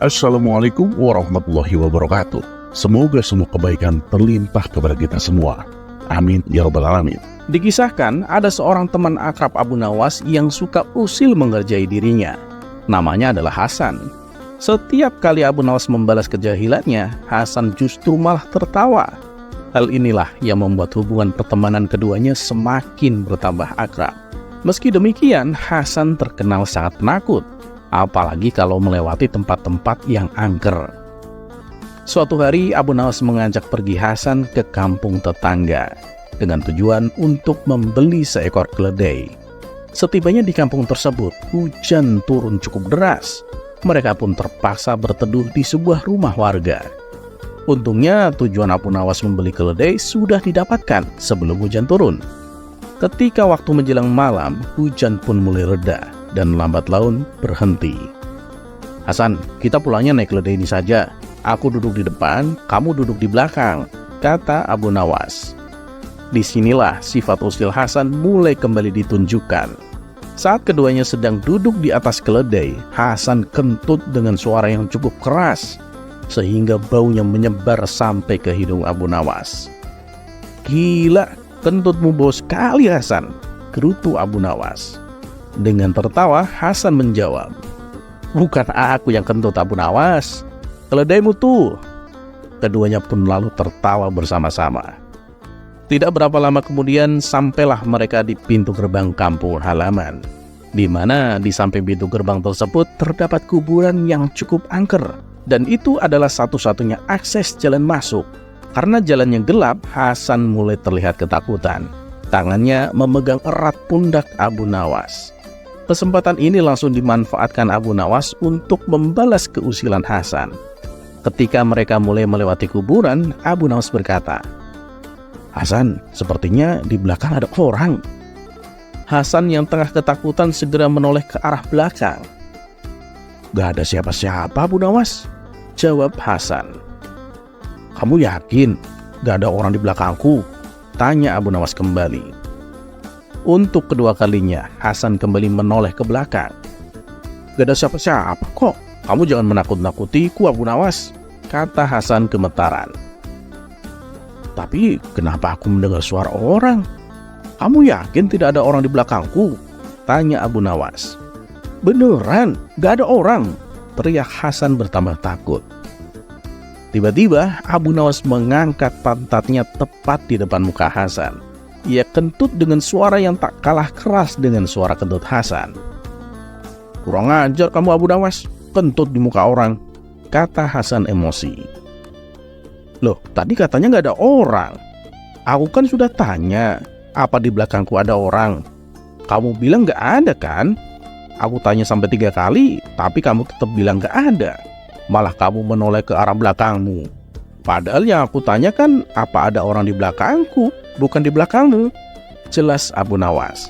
Assalamualaikum warahmatullahi wabarakatuh. Semoga semua kebaikan terlimpah kepada kita semua. Amin ya rabbal alamin. Dikisahkan ada seorang teman akrab Abu Nawas yang suka usil mengerjai dirinya. Namanya adalah Hasan. Setiap kali Abu Nawas membalas kejahilannya, Hasan justru malah tertawa. Hal inilah yang membuat hubungan pertemanan keduanya semakin bertambah akrab. Meski demikian, Hasan terkenal sangat penakut, apalagi kalau melewati tempat-tempat yang angker. Suatu hari Abu Nawas mengajak pergi Hasan ke kampung tetangga dengan tujuan untuk membeli seekor keledai. Setibanya di kampung tersebut, hujan turun cukup deras. Mereka pun terpaksa berteduh di sebuah rumah warga. Untungnya tujuan Abu Nawas membeli keledai sudah didapatkan sebelum hujan turun. Ketika waktu menjelang malam, hujan pun mulai reda dan lambat laun berhenti. "Hasan, kita pulangnya naik keledai ini saja. Aku duduk di depan, kamu duduk di belakang," kata Abu Nawas. Disinilah sifat usil Hasan mulai kembali ditunjukkan. Saat keduanya sedang duduk di atas keledai, Hasan kentut dengan suara yang cukup keras, sehingga baunya menyebar sampai ke hidung Abu Nawas. "Gila, kentutmu bau sekali Hasan," gerutu Abu Nawas. Dengan tertawa, Hasan menjawab, "Bukan aku yang kentut Abu Nawas, keledaimu tuh." Keduanya pun lalu tertawa bersama-sama. Tidak berapa lama kemudian sampailah mereka di pintu gerbang kampung halaman, di mana di samping pintu gerbang tersebut terdapat kuburan yang cukup angker, dan itu adalah satu-satunya akses jalan masuk. Karena jalannya gelap, Hasan mulai terlihat ketakutan. Tangannya memegang erat pundak Abu Nawas. Kesempatan ini langsung dimanfaatkan Abu Nawas untuk membalas keusilan Hasan. Ketika mereka mulai melewati kuburan, Abu Nawas berkata, "Hasan, sepertinya di belakang ada orang." Hasan yang tengah ketakutan segera menoleh ke arah belakang. "Gak ada siapa-siapa Abu Nawas," jawab Hasan. "Kamu yakin gak ada orang di belakangku?" tanya Abu Nawas kembali. Untuk kedua kalinya, Hasan kembali menoleh ke belakang. "Gak ada siapa-siapa kok. Kamu jangan menakut-nakutiku Abu Nawas," kata Hasan gemetaran. "Tapi kenapa aku mendengar suara orang? Kamu yakin tidak ada orang di belakangku?" tanya Abu Nawas. "Beneran, gak ada orang," teriak Hasan bertambah takut. Tiba-tiba Abu Nawas mengangkat pantatnya tepat di depan muka Hasan. Ia kentut dengan suara yang tak kalah keras dengan suara kentut Hasan. "Kurang ajar kamu Abu Nawas, kentut di muka orang," kata Hasan emosi. "Loh, tadi katanya gak ada orang. Aku kan sudah tanya, apa di belakangku ada orang? Kamu bilang gak ada kan? Aku tanya sampai 3 kali, tapi kamu tetap bilang gak ada. Malah kamu menoleh ke arah belakangmu. Padahal yang aku tanya kan, apa ada orang di belakangku, bukan di belakangmu," jelas Abu Nawas.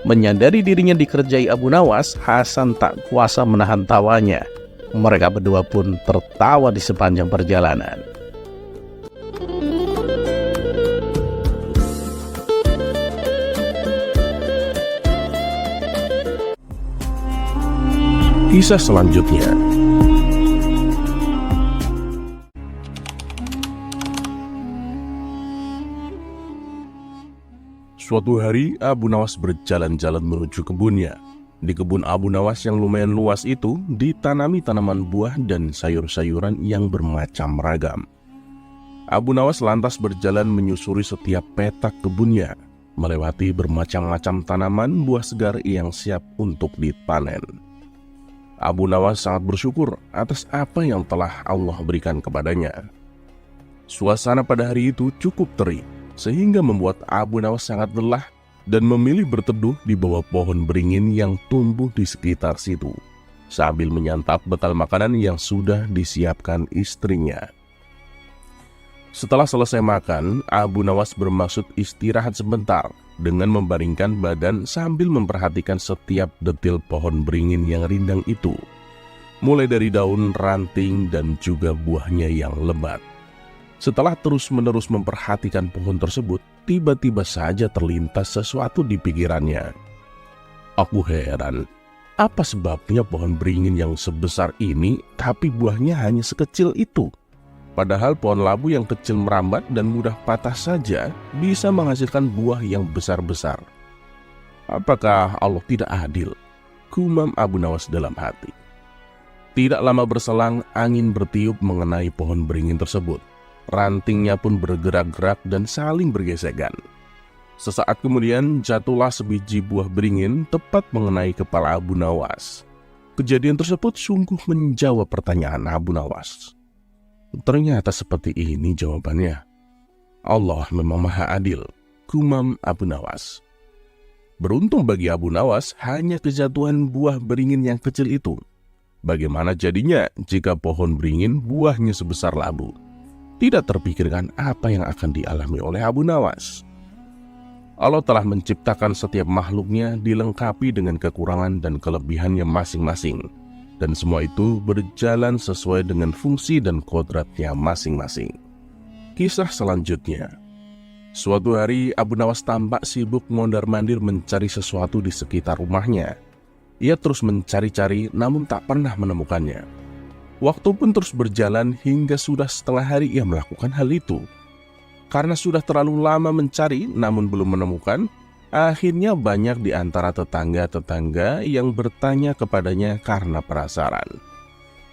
Menyadari dirinya dikerjai Abu Nawas, Hasan tak kuasa menahan tawanya. Mereka berdua pun tertawa di sepanjang perjalanan. Kisah selanjutnya. Suatu hari Abu Nawas berjalan-jalan menuju kebunnya. Di kebun Abu Nawas yang lumayan luas itu ditanami tanaman buah dan sayur-sayuran yang bermacam ragam. Abu Nawas lantas berjalan menyusuri setiap petak kebunnya, melewati bermacam-macam tanaman buah segar yang siap untuk dipanen. Abu Nawas sangat bersyukur atas apa yang telah Allah berikan kepadanya. Suasana pada hari itu cukup terik, sehingga membuat Abu Nawas sangat lelah dan memilih berteduh di bawah pohon beringin yang tumbuh di sekitar situ, sambil menyantap bekal makanan yang sudah disiapkan istrinya. Setelah selesai makan, Abu Nawas bermaksud istirahat sebentar dengan membaringkan badan sambil memperhatikan setiap detil pohon beringin yang rindang itu, mulai dari daun, ranting, dan juga buahnya yang lebat. Setelah terus-menerus memperhatikan pohon tersebut, tiba-tiba saja terlintas sesuatu di pikirannya. "Aku heran, Apa sebabnya pohon beringin yang sebesar ini tapi buahnya hanya sekecil itu? Padahal pohon labu yang kecil merambat dan mudah patah saja bisa menghasilkan buah yang besar-besar. Apakah Allah tidak adil? Gumam Abu Nawas dalam hati. Tidak lama berselang, angin bertiup mengenai pohon beringin tersebut. Rantingnya pun bergerak-gerak dan saling bergesekan. Sesaat kemudian jatuhlah sebiji buah beringin tepat mengenai kepala Abu Nawas. Kejadian tersebut sungguh menjawab pertanyaan Abu Nawas. Ternyata seperti ini jawabannya. Allah memang maha adil, gumam Abu Nawas. Beruntung bagi Abu Nawas hanya kejatuhan buah beringin yang kecil itu. Bagaimana jadinya jika pohon beringin buahnya sebesar labu? Tidak terpikirkan apa yang akan dialami oleh Abu Nawas. Allah telah menciptakan setiap makhluknya dilengkapi dengan kekurangan dan kelebihannya masing-masing. Dan semua itu berjalan sesuai dengan fungsi dan kodratnya masing-masing. Kisah selanjutnya. Suatu hari Abu Nawas tampak sibuk mondar-mandir mencari sesuatu di sekitar rumahnya. Ia terus mencari-cari namun tak pernah menemukannya. Waktu pun terus berjalan hingga sudah setengah hari ia melakukan hal itu. Karena sudah terlalu lama mencari namun belum menemukan, akhirnya banyak di antara tetangga-tetangga yang bertanya kepadanya karena penasaran.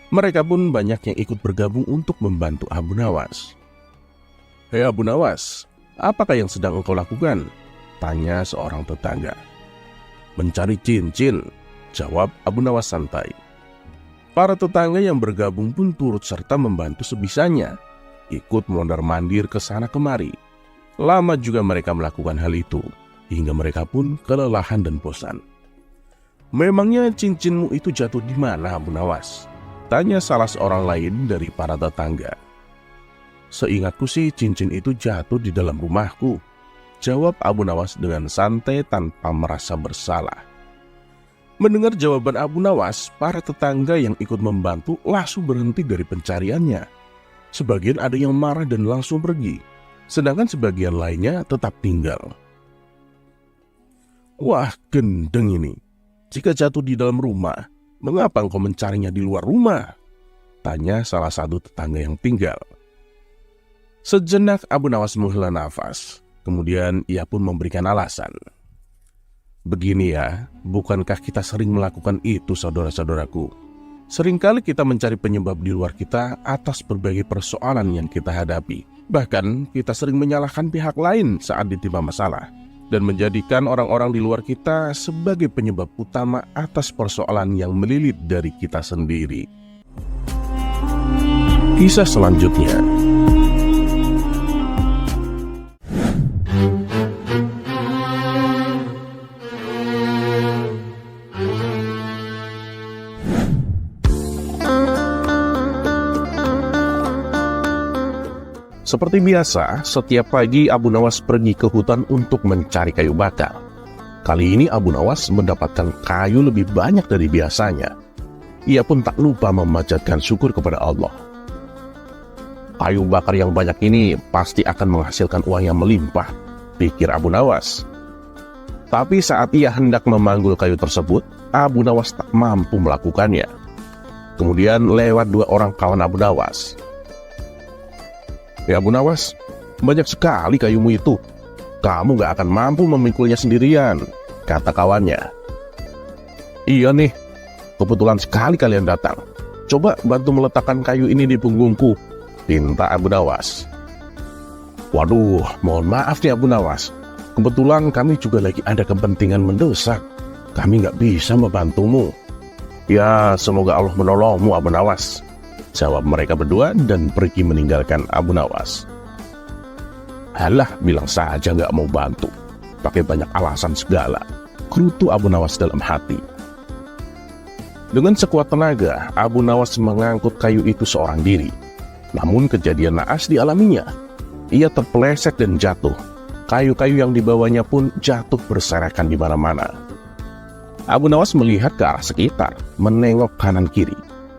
Mereka pun banyak yang ikut bergabung untuk membantu Abu Nawas. "Hei Abu Nawas, apakah yang sedang engkau lakukan?" tanya seorang tetangga. "Mencari cincin," jawab Abu Nawas santai. Para tetangga yang bergabung pun turut serta membantu sebisanya, ikut mondar-mandir ke sana kemari. Lama juga mereka melakukan hal itu, hingga mereka pun kelelahan dan bosan. "Memangnya cincinmu itu jatuh di mana, Abu Nawas?" tanya salah seorang lain dari para tetangga. "Seingatku sih cincin itu jatuh di dalam rumahku," jawab Abu Nawas dengan santai tanpa merasa bersalah. Mendengar jawaban Abu Nawas, para tetangga yang ikut membantu langsung berhenti dari pencariannya. Sebagian ada yang marah dan langsung pergi, sedangkan sebagian lainnya tetap tinggal. "Wah, gendeng ini. Jika jatuh di dalam rumah, mengapa engkau mencarinya di luar rumah?" tanya salah satu tetangga yang tinggal. Sejenak Abu Nawas menghela nafas, kemudian ia pun memberikan alasan. "Begini ya, bukankah kita sering melakukan itu saudara-saudaraku? Seringkali kita mencari penyebab di luar kita atas berbagai persoalan yang kita hadapi. Bahkan kita sering menyalahkan pihak lain saat ditimpa masalah dan menjadikan orang-orang di luar kita sebagai penyebab utama atas persoalan yang melilit dari kita sendiri." Kisah selanjutnya. Seperti biasa, setiap pagi Abu Nawas pergi ke hutan untuk mencari kayu bakar. Kali ini Abu Nawas mendapatkan kayu lebih banyak dari biasanya. Ia pun tak lupa memanjatkan syukur kepada Allah. "Kayu bakar yang banyak ini pasti akan menghasilkan uang yang melimpah," pikir Abu Nawas. Tapi saat ia hendak memanggul kayu tersebut, Abu Nawas tak mampu melakukannya. Kemudian lewat dua orang kawan Abu Nawas. "Ya Abu Nawas, banyak sekali kayumu itu. Kamu gak akan mampu memikulnya sendirian," kata kawannya. "Iya nih, kebetulan sekali kalian datang. Coba bantu meletakkan kayu ini di punggungku," pinta Abu Nawas. "Waduh, mohon maaf nih Abu Nawas. Kebetulan kami juga lagi ada kepentingan mendesak. Kami gak bisa membantumu." "Ya, semoga Allah menolongmu Abu Nawas," jawab mereka berdua dan pergi meninggalkan Abu Nawas. "Halah, bilang saja gak mau bantu. Pakai banyak alasan segala," gerutu Abu Nawas dalam hati. Dengan sekuat tenaga, Abu Nawas mengangkut kayu itu seorang diri. Namun kejadian naas dialaminya. Ia terpeleset dan jatuh. Kayu-kayu yang dibawanya pun jatuh berserakan di mana-mana. Abu Nawas melihat ke arah sekitar, menengok kanan kiri.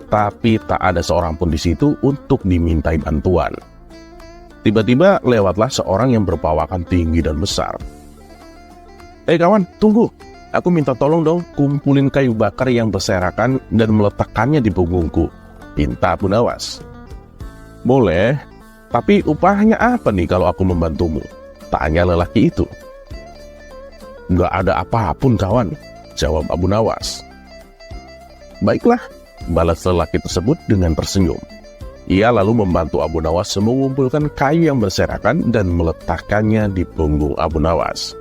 Tapi tak ada seorang pun di situ untuk dimintai bantuan. Tiba-tiba lewatlah seorang yang berpawakan tinggi dan besar. "Eh kawan, tunggu, aku minta tolong dong kumpulin kayu bakar yang berserakan dan meletakkannya di punggungku, pinta Abu Nawas. Boleh, tapi upahnya apa nih kalau aku membantumu? Tanya lelaki itu. Gak ada apapun kawan, jawab Abu Nawas. Baiklah, balas lelaki tersebut dengan tersenyum. Ia lalu membantu Abu Nawas mengumpulkan kayu yang berserakan dan meletakkannya di punggung Abu Nawas.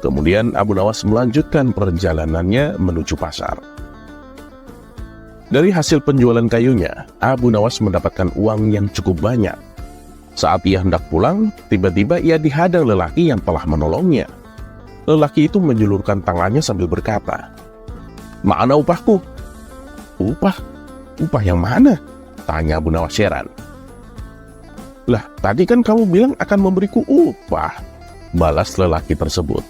Kemudian Abu Nawas melanjutkan perjalanannya menuju pasar. Dari hasil penjualan kayunya, Abu Nawas mendapatkan uang yang cukup banyak. Saat ia hendak pulang, tiba-tiba ia dihadang lelaki yang telah menolongnya. Lelaki itu menjulurkan tangannya sambil berkata, "Mana upahku?" "Upah? Upah yang mana?" tanya Abu Nawas heran. "Lah, tadi kan kamu bilang akan memberiku upah," balas lelaki tersebut.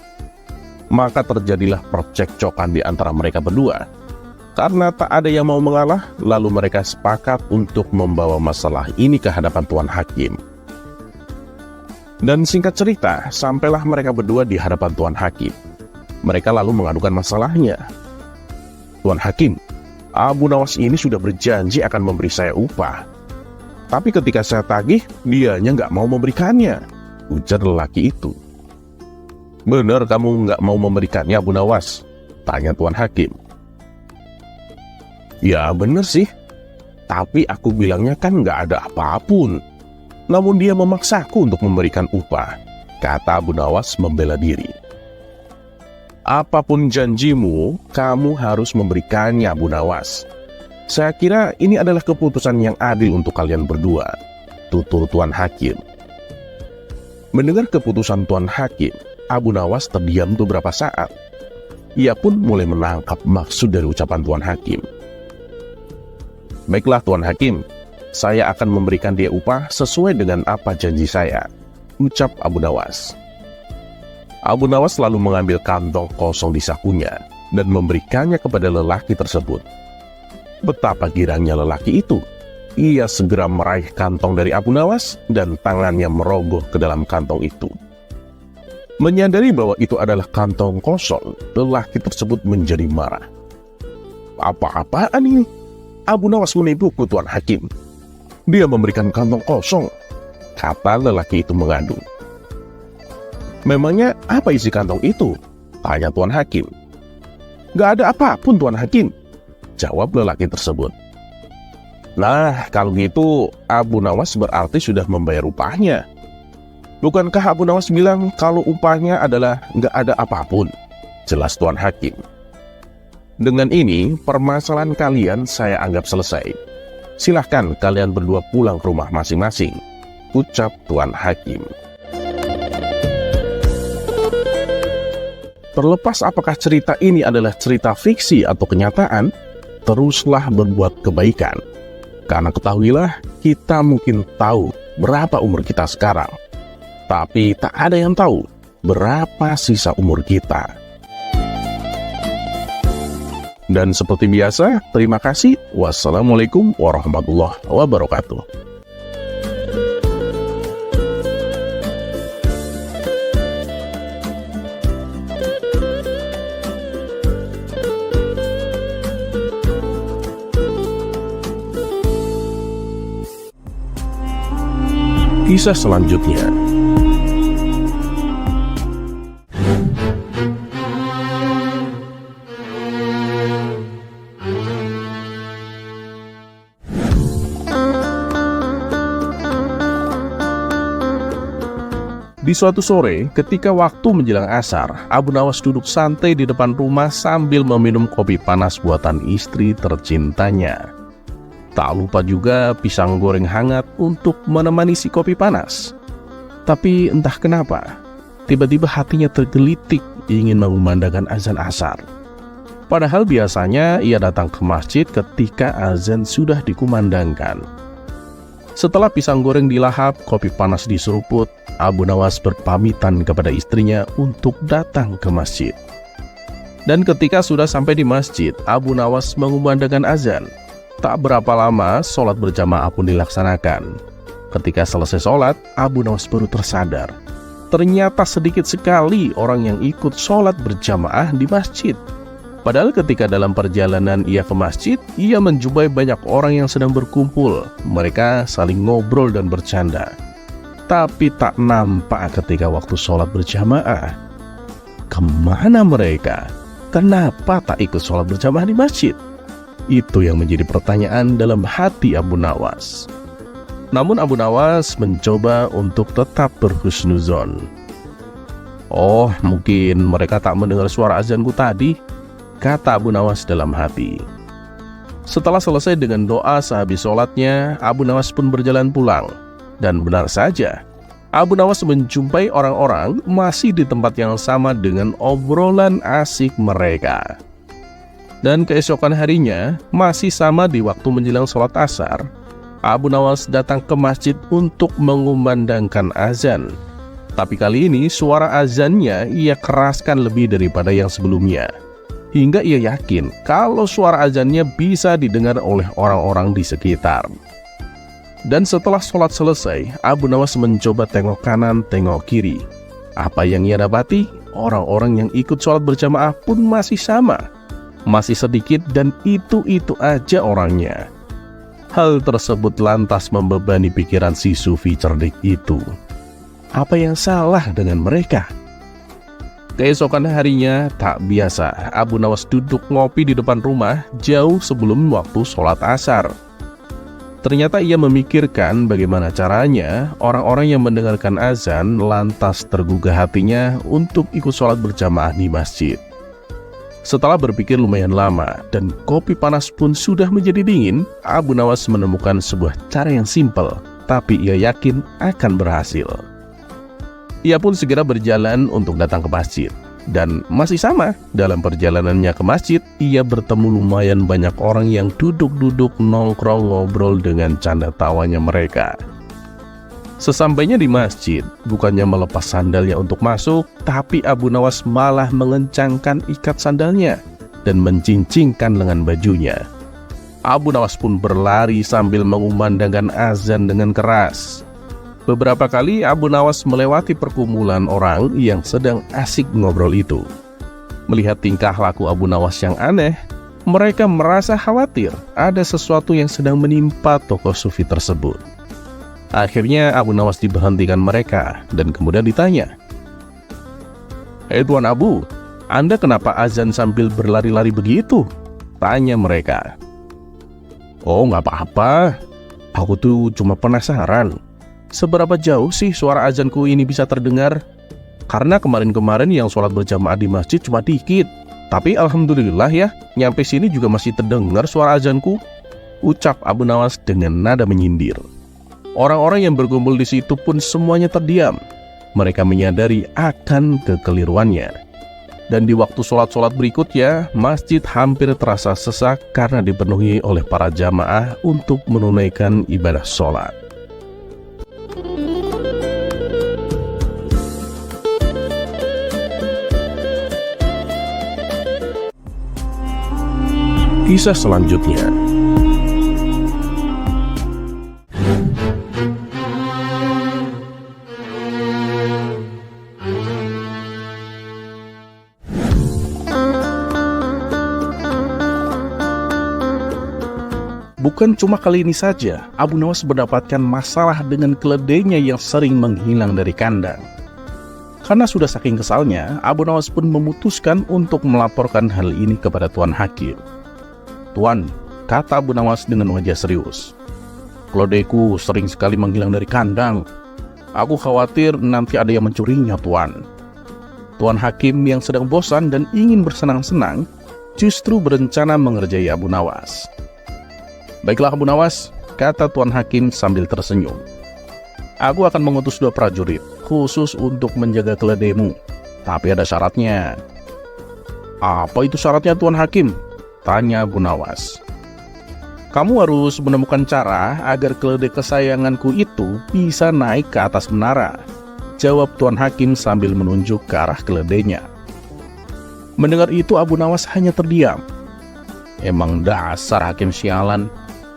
Maka terjadilah percekcokan di antara mereka berdua. Karena tak ada yang mau mengalah, lalu mereka sepakat untuk membawa masalah ini ke hadapan Tuan Hakim. Dan singkat cerita, sampailah mereka berdua di hadapan Tuan Hakim. Mereka lalu mengadukan masalahnya. "Tuan Hakim, Abu Nawas ini sudah berjanji akan memberi saya upah. Tapi ketika saya tagih, dianya nggak mau memberikannya," ujar lelaki itu. "Benar kamu nggak mau memberikannya, Abu Nawas?" tanya Tuan Hakim. "Ya benar sih, tapi aku bilangnya kan nggak ada apapun. Namun dia memaksaku untuk memberikan upah," kata Abu Nawas membela diri. "Apapun janjimu, kamu harus memberikannya, Abu Nawas. Saya kira ini adalah keputusan yang adil untuk kalian berdua," tutur Tuan Hakim. Mendengar keputusan Tuan Hakim, Abu Nawas terdiam beberapa saat. Ia pun mulai menangkap maksud dari ucapan Tuan Hakim. "Baiklah Tuan Hakim, saya akan memberikan dia upah sesuai dengan apa janji saya," ucap Abu Nawas. Abu Nawas lalu mengambil kantong kosong di sakunya dan memberikannya kepada lelaki tersebut. Betapa girangnya lelaki itu. Ia segera meraih kantong dari Abu Nawas dan tangannya merogoh ke dalam kantong itu. Menyadari bahwa itu adalah kantong kosong, lelaki tersebut menjadi marah. "Apa-apaan ini? Abu Nawas menipuku, Tuan Hakim. Dia memberikan kantong kosong," kata lelaki itu mengadu. "Memangnya apa isi kantong itu?" tanya Tuan Hakim. "Gak ada apapun, Tuan Hakim," jawab lelaki tersebut. "Nah, kalau gitu Abu Nawas berarti sudah membayar upahnya. Bukankah Abu Nawas bilang kalau upahnya adalah gak ada apapun?" jelas Tuan Hakim. "Dengan ini, permasalahan kalian saya anggap selesai. Silahkan kalian berdua pulang ke rumah masing-masing," ucap Tuan Hakim. Terlepas apakah cerita ini adalah cerita fiksi atau kenyataan, teruslah berbuat kebaikan. Karena ketahuilah, kita mungkin tahu berapa umur kita sekarang, tapi tak ada yang tahu berapa sisa umur kita. Dan seperti biasa, terima kasih. Wassalamualaikum warahmatullahi wabarakatuh. Kisah selanjutnya. Di suatu sore, ketika waktu menjelang asar, Abu Nawas duduk santai di depan rumah sambil meminum kopi panas buatan istri tercintanya. Tak lupa juga pisang goreng hangat untuk menemani si kopi panas. Tapi entah kenapa, tiba-tiba hatinya tergelitik ingin mengumandangkan azan asar. Padahal biasanya ia datang ke masjid ketika azan sudah dikumandangkan. Setelah pisang goreng dilahap, kopi panas diseruput, Abu Nawas berpamitan kepada istrinya untuk datang ke masjid. Dan ketika sudah sampai di masjid, Abu Nawas mengumandangkan azan. Tak berapa lama, sholat berjamaah pun dilaksanakan. Ketika selesai sholat, Abu Nawas baru tersadar ternyata sedikit sekali orang yang ikut sholat berjamaah di masjid. Padahal ketika dalam perjalanan ia ke masjid, ia menjumpai banyak orang yang sedang berkumpul. Mereka saling ngobrol dan bercanda. Tapi tak nampak ketika waktu sholat berjamaah. Kemana mereka? Kenapa tak ikut sholat berjamaah di masjid? Itu yang menjadi pertanyaan dalam hati Abu Nawas. Namun Abu Nawas mencoba untuk tetap berhusnuzon. Oh, mungkin mereka tak mendengar suara azanku tadi, kata Abu Nawas dalam hati. Setelah selesai dengan doa sehabis sholatnya, Abu Nawas pun berjalan pulang. Dan benar saja, Abu Nawas menjumpai orang-orang masih di tempat yang sama dengan obrolan asik mereka. Dan keesokan harinya, masih sama di waktu menjelang sholat asar, Abu Nawas datang ke masjid untuk mengumandangkan azan. Tapi kali ini suara azannya ia keraskan lebih daripada yang sebelumnya. Hingga ia yakin kalau suara azannya bisa didengar oleh orang-orang di sekitar. Dan setelah sholat selesai, Abu Nawas mencoba tengok kanan, tengok kiri. Apa yang ia dapati? Orang-orang yang ikut sholat berjamaah pun masih sama. Masih sedikit dan itu-itu aja orangnya. Hal tersebut lantas membebani pikiran si sufi cerdik itu. Apa yang salah dengan mereka? Keesokan harinya, tak biasa, Abu Nawas duduk ngopi di depan rumah jauh sebelum waktu sholat asar. Ternyata ia memikirkan bagaimana caranya orang-orang yang mendengarkan azan lantas tergugah hatinya untuk ikut sholat berjamaah di masjid. Setelah berpikir lumayan lama dan kopi panas pun sudah menjadi dingin, Abu Nawas menemukan sebuah cara yang simpel, tapi ia yakin akan berhasil. Ia pun segera berjalan untuk datang ke masjid. Dan masih sama, dalam perjalanannya ke masjid, ia bertemu lumayan banyak orang yang duduk-duduk nongkrong ngobrol dengan canda tawanya mereka. Sesampainya di masjid, bukannya melepas sandalnya untuk masuk, tapi Abu Nawas malah mengencangkan ikat sandalnya dan mencincingkan lengan bajunya. Abu Nawas pun berlari sambil mengumandangkan azan dengan keras. Beberapa kali Abu Nawas melewati perkumpulan orang yang sedang asik ngobrol itu. Melihat tingkah laku Abu Nawas yang aneh, mereka merasa khawatir ada sesuatu yang sedang menimpa tokoh sufi tersebut. Akhirnya Abu Nawas diberhentikan mereka dan kemudian ditanya, "Hei Tuan Abu, Anda kenapa azan sambil berlari-lari begitu?" tanya mereka. "Oh, nggak apa-apa. Aku tuh cuma penasaran. Seberapa jauh sih suara azanku ini bisa terdengar? Karena kemarin-kemarin yang sholat berjamaah di masjid cuma dikit. Tapi alhamdulillah ya, nyampe sini juga masih terdengar suara azanku," ucap Abu Nawas dengan nada menyindir. Orang-orang yang berkumpul di situ pun semuanya terdiam. Mereka menyadari akan kekeliruannya. Dan di waktu sholat-sholat berikutnya, masjid hampir terasa sesak karena dipenuhi oleh para jamaah untuk menunaikan ibadah sholat. Kisah selanjutnya. Bukan cuma kali ini saja, Abu Nawas mendapatkan masalah dengan keledainya yang sering menghilang dari kandang. Karena sudah saking kesalnya, Abu Nawas pun memutuskan untuk melaporkan hal ini kepada Tuan Hakim. "Tuan," kata Abu Nawas dengan wajah serius, "keledaiku sering sekali menghilang dari kandang. Aku khawatir nanti ada yang mencurinya, Tuan." Tuan Hakim yang sedang bosan dan ingin bersenang-senang, justru berencana mengerjai Abu Nawas. "Baiklah Abu Nawas," kata Tuan Hakim sambil tersenyum. "Aku akan mengutus 2 prajurit khusus untuk menjaga keledaimu. Tapi ada syaratnya." "Apa itu syaratnya Tuan Hakim?" tanya Abu Nawas. "Kamu harus menemukan cara agar keledai kesayanganku itu bisa naik ke atas menara," jawab Tuan Hakim sambil menunjuk ke arah keledainya. Mendengar itu Abu Nawas hanya terdiam. Emang dasar Hakim sialan.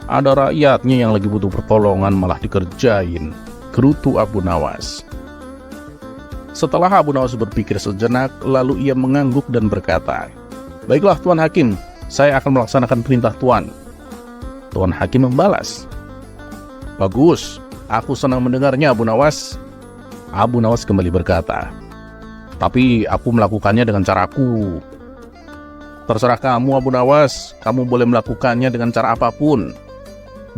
Ada rakyatnya yang lagi butuh pertolongan malah dikerjain, gerutu Abu Nawas. Setelah Abu Nawas berpikir sejenak, lalu ia mengangguk dan berkata, "Baiklah Tuan Hakim, saya akan melaksanakan perintah Tuan." Tuan Hakim membalas, "Bagus, aku senang mendengarnya Abu Nawas." Abu Nawas kembali berkata, "Tapi aku melakukannya dengan caraku." "Terserah kamu Abu Nawas, kamu boleh melakukannya dengan cara apapun,"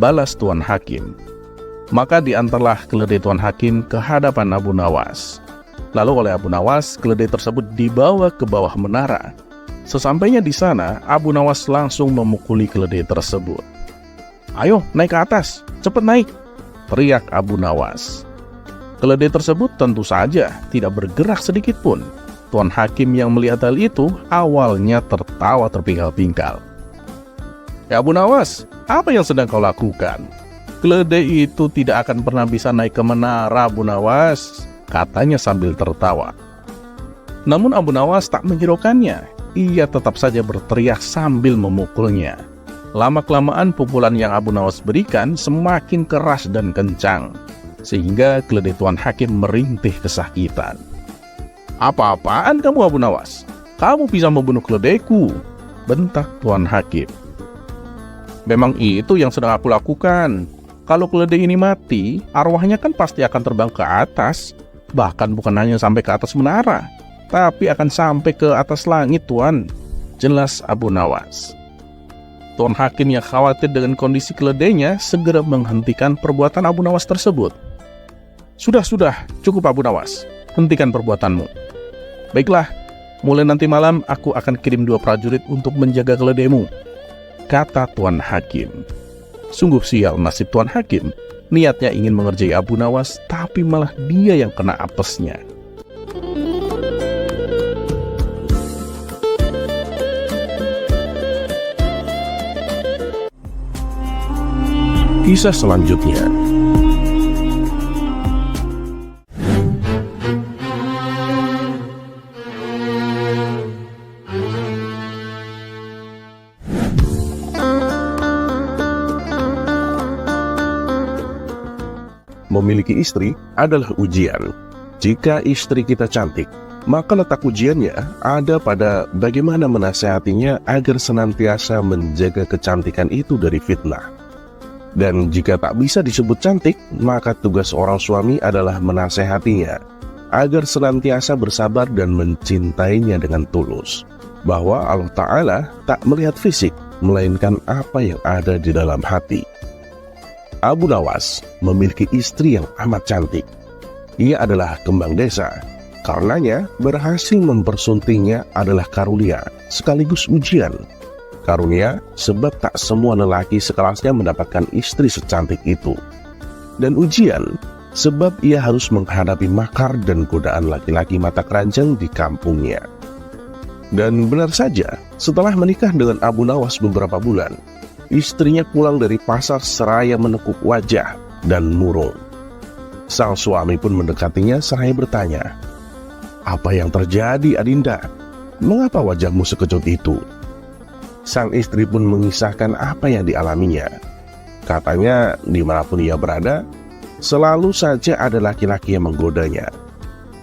balas Tuan Hakim. Maka diantarlah keledai Tuan Hakim ke hadapan Abu Nawas. Lalu oleh Abu Nawas, keledai tersebut dibawa ke bawah menara. Sesampainya di sana, Abu Nawas langsung memukuli keledai tersebut. "Ayo, naik ke atas, cepat naik!" teriak Abu Nawas. Keledai tersebut tentu saja tidak bergerak sedikit pun. Tuan Hakim yang melihat hal itu awalnya tertawa terpingkal-pingkal. "Ya Abu Nawas, apa yang sedang kau lakukan? Keledai itu tidak akan pernah bisa naik ke menara Abu Nawas," katanya sambil tertawa. Namun Abu Nawas tak menghiraukannya. Ia tetap saja berteriak sambil memukulnya. Lama-kelamaan pukulan yang Abu Nawas berikan semakin keras dan kencang, sehingga keledai Tuan Hakim merintih kesakitan. "Apa-apaan kamu Abu Nawas? Kamu bisa membunuh keledaiku," bentak Tuan Hakim. "Memang itu yang sedang aku lakukan. Kalau keledai ini mati, arwahnya kan pasti akan terbang ke atas. Bahkan bukan hanya sampai ke atas menara, tapi akan sampai ke atas langit Tuan," jelas Abu Nawas. Tuan Hakim yang khawatir dengan kondisi keledainya segera menghentikan perbuatan Abu Nawas tersebut. Sudah, cukup Abu Nawas. Hentikan perbuatanmu. Baiklah, mulai nanti malam aku akan kirim 2 prajurit untuk menjaga keledaimu," kata Tuan Hakim. Sungguh sial nasib Tuan Hakim. Niatnya ingin mengerjai Abu Nawas, tapi malah dia yang kena apesnya. Kisah selanjutnya. Memiliki istri adalah ujian. Jika istri kita cantik, maka letak ujiannya ada pada bagaimana menasehatinya agar senantiasa menjaga kecantikan itu dari fitnah. Dan jika tak bisa disebut cantik, maka tugas seorang suami adalah menasehatinya agar senantiasa bersabar dan mencintainya dengan tulus. Bahwa Allah Ta'ala tak melihat fisik, melainkan apa yang ada di dalam hati. Abu Nawas memiliki istri yang amat cantik. Ia adalah kembang desa. Karenanya, berhasil mempersuntingnya adalah karunia, sekaligus ujian. Karunia sebab tak semua lelaki sekelasnya mendapatkan istri secantik itu. Dan ujian sebab ia harus menghadapi makar dan godaan laki-laki mata keranjang di kampungnya. Dan benar saja, setelah menikah dengan Abu Nawas beberapa bulan, istrinya pulang dari pasar seraya menekuk wajah dan murung. Sang suami pun mendekatinya seraya bertanya, "Apa yang terjadi, Adinda? Mengapa wajahmu sekejut itu?" Sang istri pun mengisahkan apa yang dialaminya. Katanya, dimanapun ia berada, selalu saja ada laki-laki yang menggodanya.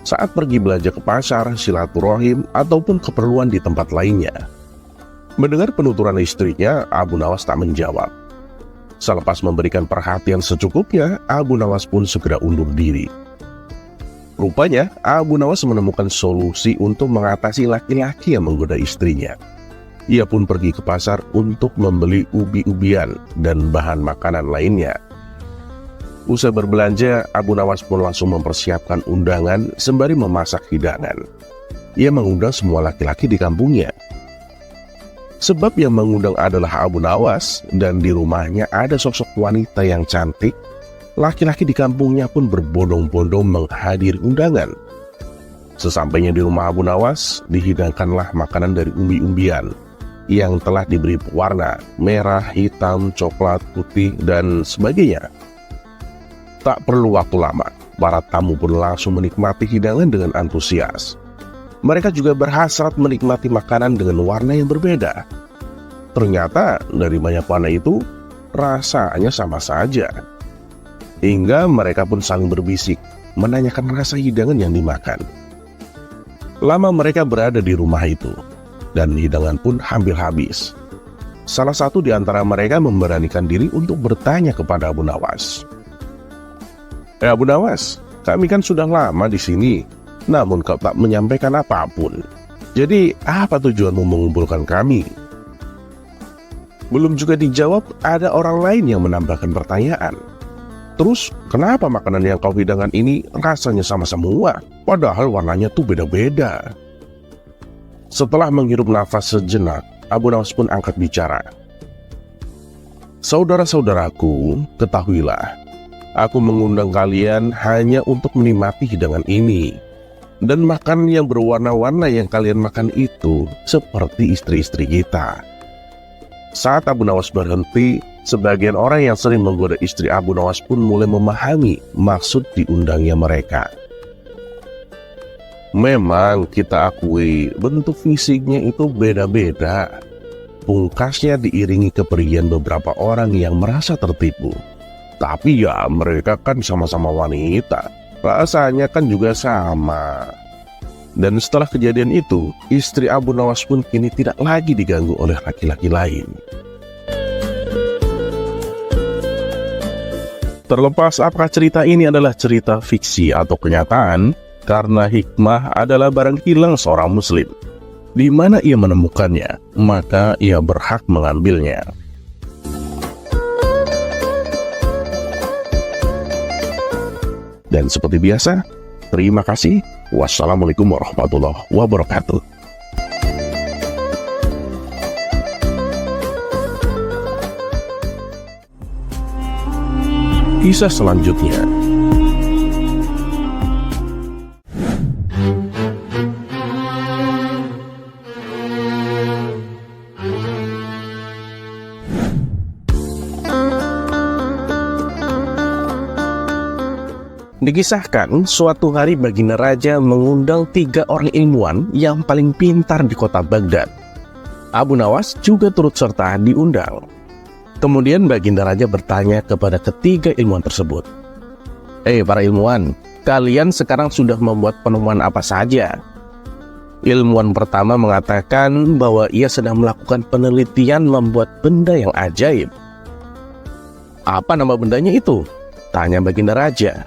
Saat pergi belanja ke pasar, silaturahim, ataupun keperluan di tempat lainnya. Mendengar penuturan istrinya, Abu Nawas tak menjawab. Selepas memberikan perhatian secukupnya, Abu Nawas pun segera undur diri. Rupanya, Abu Nawas menemukan solusi untuk mengatasi laki-laki yang menggoda istrinya. Ia pun pergi ke pasar untuk membeli ubi-ubian dan bahan makanan lainnya. Usai berbelanja, Abu Nawas pun langsung mempersiapkan undangan sembari memasak hidangan. Ia mengundang semua laki-laki di kampungnya. Sebab yang mengundang adalah Abu Nawas dan di rumahnya ada sosok wanita yang cantik, laki-laki di kampungnya pun berbondong-bondong menghadiri undangan. Sesampainya di rumah Abu Nawas, dihidangkanlah makanan dari umbi-umbian yang telah diberi warna merah, hitam, coklat, putih, dan sebagainya. Tak perlu waktu lama, para tamu pun langsung menikmati hidangan dengan antusias. Mereka juga berhasrat menikmati makanan dengan warna yang berbeda. Ternyata dari banyak warna itu, rasanya sama saja. Hingga mereka pun saling berbisik, menanyakan rasa hidangan yang dimakan. Lama mereka berada di rumah itu, dan hidangan pun hampir habis. Salah satu di antara mereka memberanikan diri untuk bertanya kepada Abu Nawas. Abu Nawas, kami kan sudah lama di sini, namun kau tak menyampaikan apapun. Jadi, apa tujuanmu mengumpulkan kami? Belum juga dijawab, ada orang lain yang menambahkan pertanyaan. Terus, kenapa makanan yang kau hidangkan ini rasanya sama semua? Padahal warnanya tuh beda-beda. Setelah menghirup nafas sejenak, Abu Nawas pun angkat bicara. Saudara-saudaraku, ketahuilah, aku mengundang kalian hanya untuk menikmati hidangan ini. Dan makan yang berwarna-warna yang kalian makan itu seperti istri-istri kita. Saat Abu Nawas berhenti, sebagian orang yang sering menggoda istri Abu Nawas pun mulai memahami maksud diundangnya mereka. Memang kita akui bentuk fisiknya itu beda-beda. Pungkasnya diiringi kepergian beberapa orang yang merasa tertipu. Tapi ya mereka kan sama-sama wanita, rasanya kan juga sama. Dan setelah kejadian itu, istri Abu Nawas pun kini tidak lagi diganggu oleh laki-laki lain. Terlepas apakah cerita ini adalah cerita fiksi atau kenyataan, karena hikmah adalah barang hilang seorang muslim. Di mana ia menemukannya, maka ia berhak mengambilnya. Dan seperti biasa, terima kasih. Wassalamualaikum warahmatullahi wabarakatuh. Kisah selanjutnya. Dikisahkan, suatu hari Baginda Raja mengundang 3 orang ilmuwan yang paling pintar di kota Baghdad. Abu Nawas juga turut serta diundang. Kemudian Baginda Raja bertanya kepada ketiga ilmuwan tersebut, para ilmuwan, kalian sekarang sudah membuat penemuan apa saja? Ilmuwan pertama mengatakan bahwa ia sedang melakukan penelitian membuat benda yang ajaib. Apa nama bendanya itu? Tanya Baginda Raja.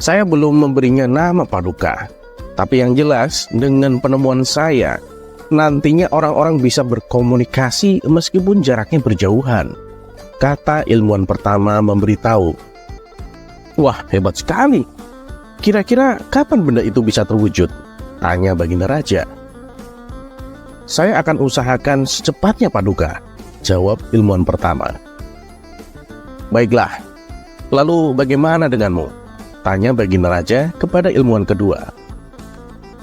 Saya belum memberinya nama, Paduka. Tapi yang jelas, dengan penemuan saya, nantinya orang-orang bisa berkomunikasi meskipun jaraknya berjauhan, kata ilmuwan pertama memberitahu. Wah, hebat sekali. Kira-kira kapan benda itu bisa terwujud? Tanya Baginda Raja. Saya akan usahakan secepatnya, Paduka, jawab ilmuwan pertama. Baiklah, lalu bagaimana denganmu? Tanya Baginda Raja kepada ilmuwan kedua.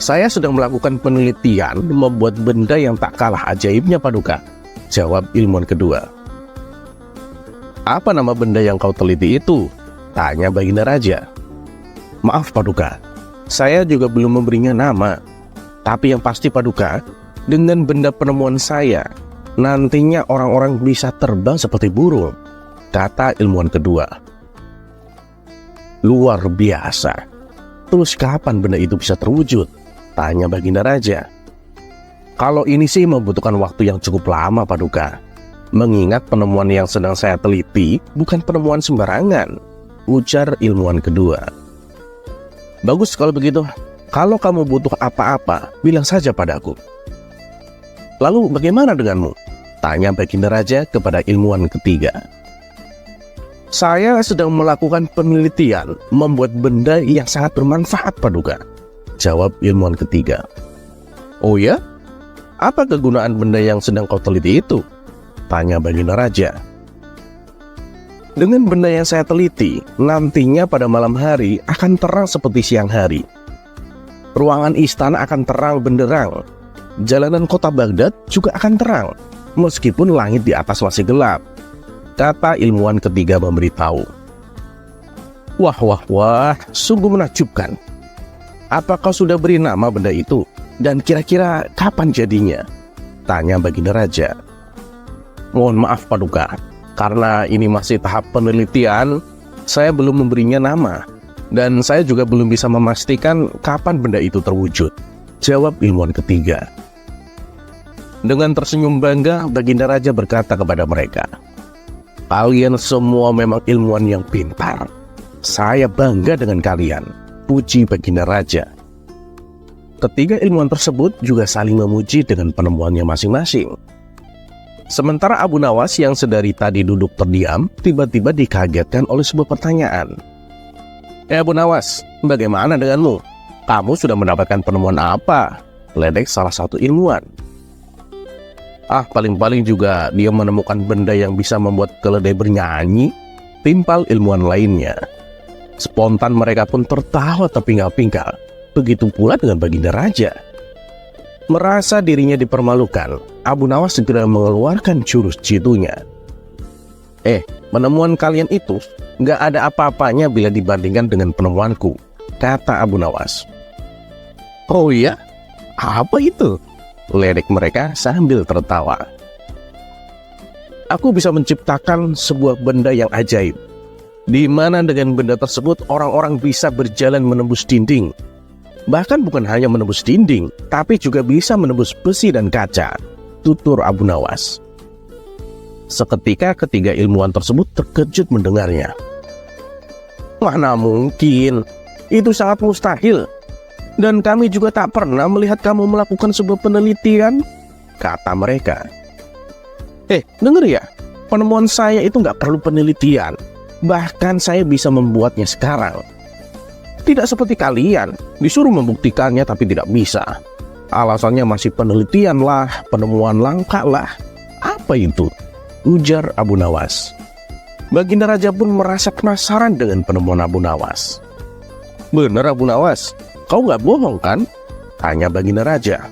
Saya sedang melakukan penelitian membuat benda yang tak kalah ajaibnya, Paduka, jawab ilmuwan kedua. Apa nama benda yang kau teliti itu? Tanya Baginda Raja. Maaf, Paduka, saya juga belum memberinya nama. Tapi yang pasti, Paduka, dengan benda penemuan saya, nantinya orang-orang bisa terbang seperti burung, kata ilmuwan kedua. Luar biasa. Terus kapan benda itu bisa terwujud? Tanya Baginda Raja. Kalau ini sih membutuhkan waktu yang cukup lama, Paduka. Mengingat penemuan yang sedang saya teliti bukan penemuan sembarangan, ujar ilmuwan kedua. Bagus kalau begitu. Kalau kamu butuh apa-apa, bilang saja padaku. Lalu bagaimana denganmu? Tanya Baginda Raja kepada ilmuwan ketiga. Saya sedang melakukan penelitian membuat benda yang sangat bermanfaat, Paduka, jawab ilmuwan ketiga. Oh ya? Apa kegunaan benda yang sedang kau teliti itu? Tanya Baginda Raja. Dengan benda yang saya teliti, nantinya pada malam hari akan terang seperti siang hari. Ruangan istana akan terang benderang. Jalanan kota Baghdad juga akan terang, meskipun langit di atas masih gelap, kata ilmuwan ketiga memberitahu. Wah, sungguh menakjubkan. Apa kau sudah beri nama benda itu? Dan kira-kira kapan jadinya? Tanya Baginda Raja. Mohon maaf, Paduka, karena ini masih tahap penelitian, saya belum memberinya nama. Dan saya juga belum bisa memastikan kapan benda itu terwujud, jawab ilmuwan ketiga. Dengan tersenyum bangga, Baginda Raja berkata kepada mereka, "Kalian semua memang ilmuwan yang pintar. Saya bangga dengan kalian," puji Baginda Raja. Ketiga ilmuwan tersebut juga saling memuji dengan penemuannya masing-masing. Sementara Abu Nawas yang sedari tadi duduk terdiam, tiba-tiba dikagetkan oleh sebuah pertanyaan. Abu Nawas, bagaimana denganmu? Kamu sudah mendapatkan penemuan apa?" ledek salah satu ilmuwan. Paling-paling juga dia menemukan benda yang bisa membuat keledai bernyanyi," timpal ilmuwan lainnya. Spontan mereka pun tertawa terpinggal-pinggal. Begitu pula dengan Baginda Raja. Merasa dirinya dipermalukan, Abu Nawas segera mengeluarkan jurus jitunya. Penemuan kalian itu nggak ada apa-apanya bila dibandingkan dengan penemuanku," kata Abu Nawas. "Oh iya? Apa itu?" ledek mereka sambil tertawa. "Aku bisa menciptakan sebuah benda yang ajaib, di mana dengan benda tersebut orang-orang bisa berjalan menembus dinding. Bahkan bukan hanya menembus dinding, tapi juga bisa menembus besi dan kaca," tutur Abu Nawas. Seketika ketiga ilmuwan tersebut terkejut mendengarnya. "Mana mungkin, itu sangat mustahil. Dan kami juga tak pernah melihat kamu melakukan sebuah penelitian," kata mereka. Denger ya, penemuan saya itu nggak perlu penelitian. Bahkan saya bisa membuatnya sekarang. Tidak seperti kalian, disuruh membuktikannya tapi tidak bisa. Alasannya masih penelitian lah, penemuan langka lah. Apa itu?" ujar Abu Nawas. Baginda Raja pun merasa penasaran dengan penemuan Abu Nawas. "Bener Abu Nawas, kau nggak bohong kan?" tanya Baginda Raja.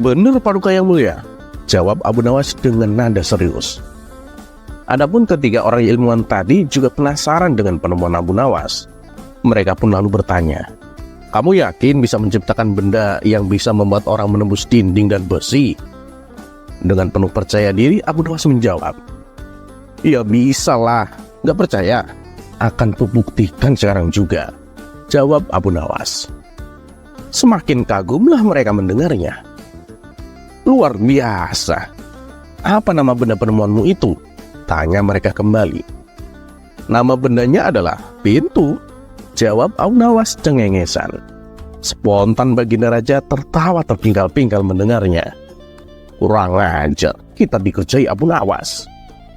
"Bener Paduka Yang Mulia," jawab Abu Nawas dengan nada serius. Adapun ketiga orang ilmuwan tadi juga penasaran dengan penemuan Abu Nawas. Mereka pun lalu bertanya, "Kamu yakin bisa menciptakan benda yang bisa membuat orang menembus dinding dan besi?" Dengan penuh percaya diri, Abu Nawas menjawab, "Ya bisa lah, nggak percaya? Akan kubuktikan sekarang juga," jawab Abu Nawas. Semakin kagumlah mereka mendengarnya. "Luar biasa. Apa nama benda penemuanmu itu?" tanya mereka kembali. "Nama bendanya adalah pintu," jawab Abu Nawas cengengesan. Spontan Baginda Raja tertawa terpinggal-pinggal mendengarnya. "Kurang ajar, kita dikerjai Abu Nawas,"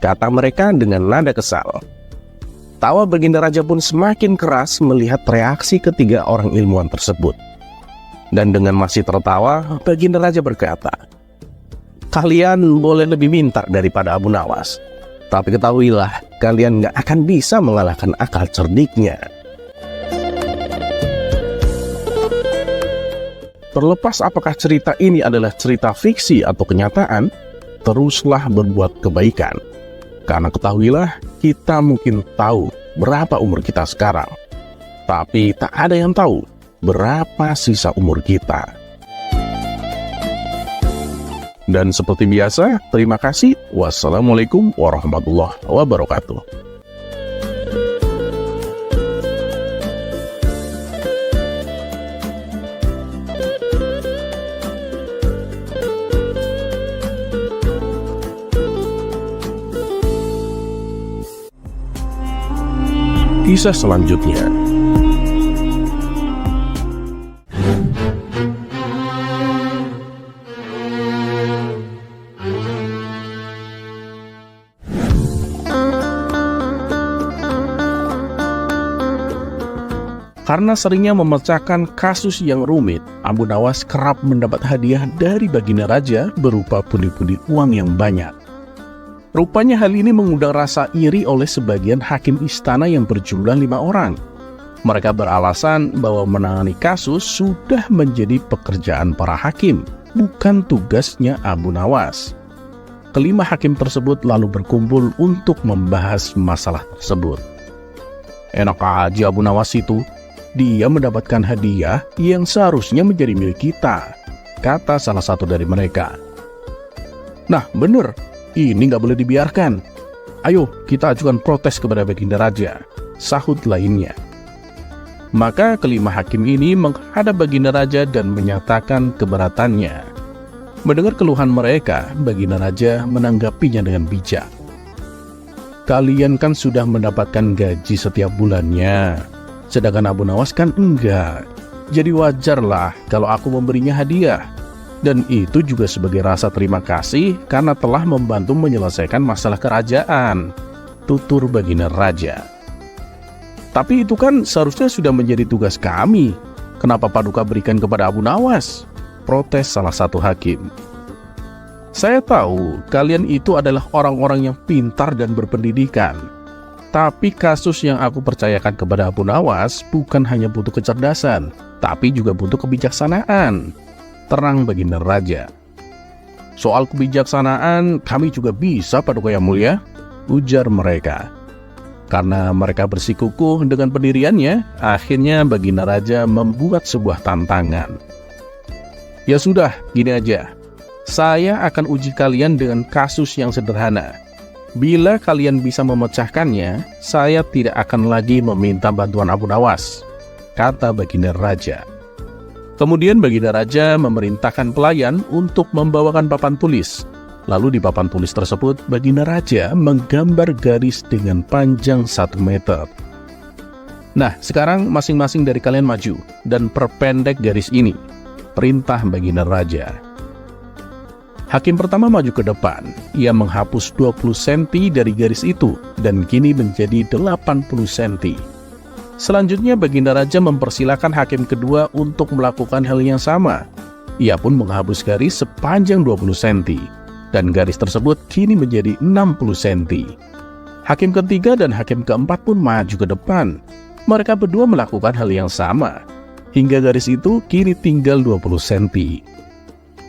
kata mereka dengan nada kesal. Tawa Baginda Raja pun semakin keras melihat reaksi ketiga orang ilmuwan tersebut. Dan dengan masih tertawa, Baginda Raja berkata, "Kalian boleh lebih pintar daripada Abu Nawas, tapi ketahuilah kalian gak akan bisa mengalahkan akal cerdiknya." Terlepas apakah cerita ini adalah cerita fiksi atau kenyataan, teruslah berbuat kebaikan. Karena ketahuilah, kita mungkin tahu berapa umur kita sekarang, tapi tak ada yang tahu berapa sisa umur kita. Dan seperti biasa, terima kasih. Wassalamualaikum warahmatullahi wabarakatuh. Kisah selanjutnya. Karena seringnya memecahkan kasus yang rumit, Abu Nawas kerap mendapat hadiah dari Baginda Raja berupa pundi-pundi uang yang banyak. Rupanya hal ini mengundang rasa iri oleh sebagian hakim istana yang berjumlah 5 orang. Mereka beralasan bahwa menangani kasus sudah menjadi pekerjaan para hakim, bukan tugasnya Abu Nawas. Kelima hakim tersebut lalu berkumpul untuk membahas masalah tersebut. "Enak aja Abu Nawas itu, dia mendapatkan hadiah yang seharusnya menjadi milik kita," kata salah satu dari mereka. "Nah bener, ini nggak boleh dibiarkan. Ayo kita ajukan protes kepada Baginda Raja," sahut lainnya. Maka kelima hakim ini menghadap Baginda Raja dan menyatakan keberatannya. Mendengar keluhan mereka, Baginda Raja menanggapinya dengan bijak. Kalian kan sudah mendapatkan gaji setiap bulannya, sedangkan Abu Nawas kan enggak. Jadi wajarlah kalau aku memberinya hadiah. Dan itu juga sebagai rasa terima kasih karena telah membantu menyelesaikan masalah kerajaan, tutur Baginda Raja. Tapi itu kan seharusnya sudah menjadi tugas kami. Kenapa Paduka berikan kepada Abu Nawas? Protes salah satu hakim. Saya tahu kalian itu adalah orang-orang yang pintar dan berpendidikan. Tapi kasus yang aku percayakan kepada Abu Nawas bukan hanya butuh kecerdasan, tapi juga butuh kebijaksanaan. Terang Baginda Raja. Soal kebijaksanaan kami juga bisa, Paduka Yang Mulia, ujar mereka. Karena mereka bersikukuh dengan pendiriannya, akhirnya Baginda Raja membuat sebuah tantangan. Ya sudah, gini aja. Saya akan uji kalian dengan kasus yang sederhana. Bila kalian bisa memecahkannya, saya tidak akan lagi meminta bantuan Abu Nawas, kata Baginda Raja. Kemudian Baginda Raja memerintahkan pelayan untuk membawakan papan tulis. Lalu di papan tulis tersebut, Baginda Raja menggambar garis dengan panjang 1 meter. Nah, sekarang masing-masing dari kalian maju dan perpendek garis ini, perintah Baginda Raja. Hakim pertama maju ke depan. Ia menghapus 20 cm dari garis itu dan kini menjadi 80 cm. Selanjutnya Baginda Raja mempersilakan hakim kedua untuk melakukan hal yang sama. Ia pun menghapus garis sepanjang 20 cm. Dan garis tersebut kini menjadi 60 cm. Hakim ketiga dan hakim keempat pun maju ke depan. Mereka berdua melakukan hal yang sama, hingga garis itu kini tinggal 20 cm.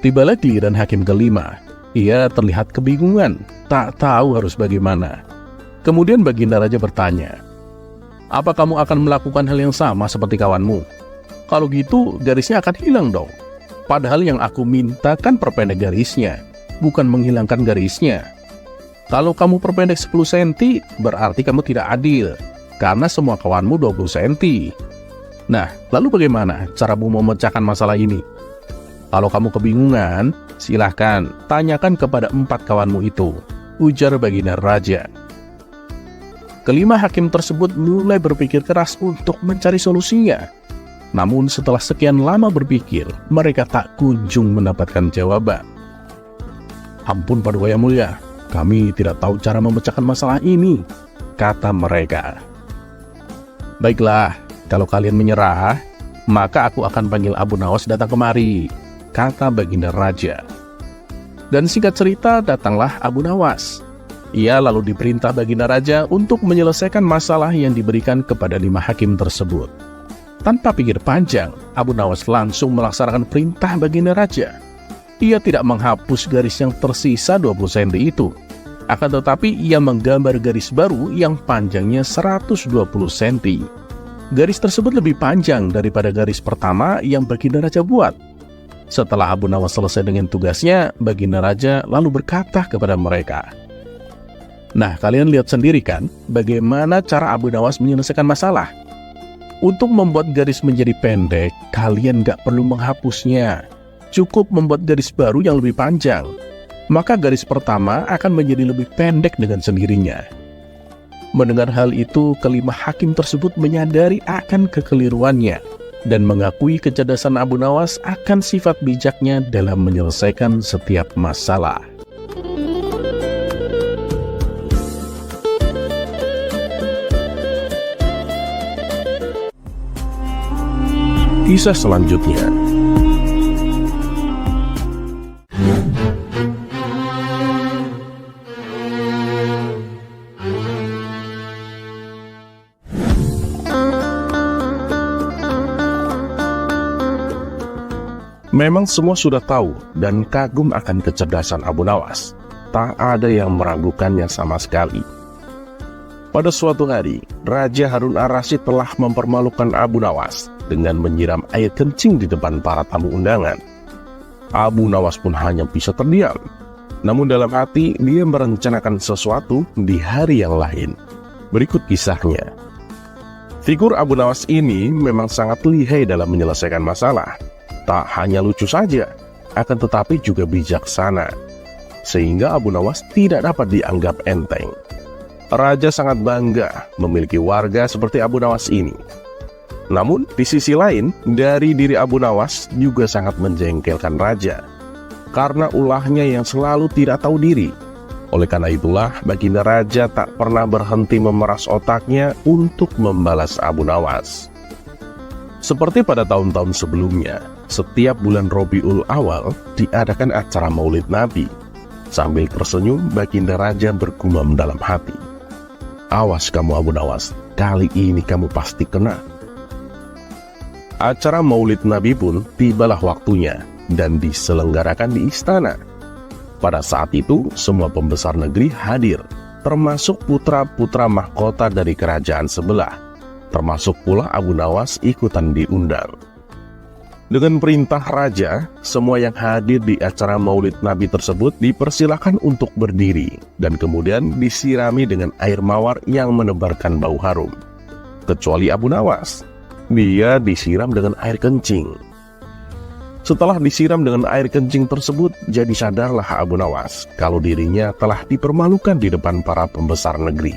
Tibalah giliran hakim kelima. Ia terlihat kebingungan, tak tahu harus bagaimana. Kemudian Baginda Raja bertanya, "Apa kamu akan melakukan hal yang sama seperti kawanmu? Kalau gitu garisnya akan hilang dong. Padahal yang aku minta kan perpendek garisnya, bukan menghilangkan garisnya. Kalau kamu perpendek 10 cm, berarti kamu tidak adil, karena semua kawanmu 20 cm. Nah, lalu bagaimana caramu memecahkan masalah ini? Kalau kamu kebingungan, silahkan tanyakan kepada 4 kawanmu itu," ujar Baginda Raja. Kelima hakim tersebut mulai berpikir keras untuk mencari solusinya. Namun setelah sekian lama berpikir, mereka tak kunjung mendapatkan jawaban. "Ampun Paduka Yang Mulia, kami tidak tahu cara memecahkan masalah ini," kata mereka. "Baiklah, kalau kalian menyerah, maka aku akan panggil Abu Nawas datang kemari," kata Baginda Raja. Dan singkat cerita, datanglah Abu Nawas. Ia lalu diperintah Baginda Raja untuk menyelesaikan masalah yang diberikan kepada 5 hakim tersebut. Tanpa pikir panjang, Abu Nawas langsung melaksanakan perintah Baginda Raja. Ia tidak menghapus garis yang tersisa 20 cm itu. Akan tetapi ia menggambar garis baru yang panjangnya 120 cm. Garis tersebut lebih panjang daripada garis pertama yang Baginda Raja buat. Setelah Abu Nawas selesai dengan tugasnya, Baginda Raja lalu berkata kepada mereka, "Nah, kalian lihat sendiri kan bagaimana cara Abu Nawas menyelesaikan masalah. Untuk membuat garis menjadi pendek, kalian gak perlu menghapusnya. Cukup membuat garis baru yang lebih panjang. Maka garis pertama akan menjadi lebih pendek dengan sendirinya." Mendengar hal itu, kelima hakim tersebut menyadari akan kekeliruannya dan mengakui kecerdasan Abu Nawas akan sifat bijaknya dalam menyelesaikan setiap masalah. Kisah selanjutnya. Memang semua sudah tahu dan kagum akan kecerdasan Abu Nawas. Tak ada yang meragukannya sama sekali. Pada suatu hari, Raja Harun ar-Rasyid telah mempermalukan Abu Nawas dengan menyiram air kencing di depan para tamu undangan. Abu Nawas pun hanya bisa terdiam. Namun dalam hati, dia merencanakan sesuatu di hari yang lain. Berikut kisahnya. Figur Abu Nawas ini memang sangat lihai dalam menyelesaikan masalah. Tak hanya lucu saja, akan tetapi juga bijaksana, sehingga Abu Nawas tidak dapat dianggap enteng. Raja sangat bangga memiliki warga seperti Abu Nawas ini. Namun, di sisi lain, dari diri Abu Nawas juga sangat menjengkelkan raja, karena ulahnya yang selalu tidak tahu diri. Oleh karena itulah, baginda raja tak pernah berhenti memeras otaknya untuk membalas Abu Nawas. Seperti pada tahun-tahun sebelumnya, setiap bulan Rabiul Awal diadakan acara Maulid Nabi. Sambil tersenyum, baginda raja bergumam dalam hati, "Awas kamu Abu Nawas, kali ini kamu pasti kena." Acara Maulid Nabi pun tibalah waktunya dan diselenggarakan di istana. Pada saat itu, semua pembesar negeri hadir, termasuk putra-putra mahkota dari kerajaan sebelah, termasuk pula Abu Nawas ikutan diundang. Dengan perintah raja, semua yang hadir di acara Maulid Nabi tersebut dipersilakan untuk berdiri dan kemudian disirami dengan air mawar yang menebarkan bau harum. Kecuali Abu Nawas, dia disiram dengan air kencing. Setelah disiram dengan air kencing tersebut, jadi sadarlah Abu Nawas kalau dirinya telah dipermalukan di depan para pembesar negeri.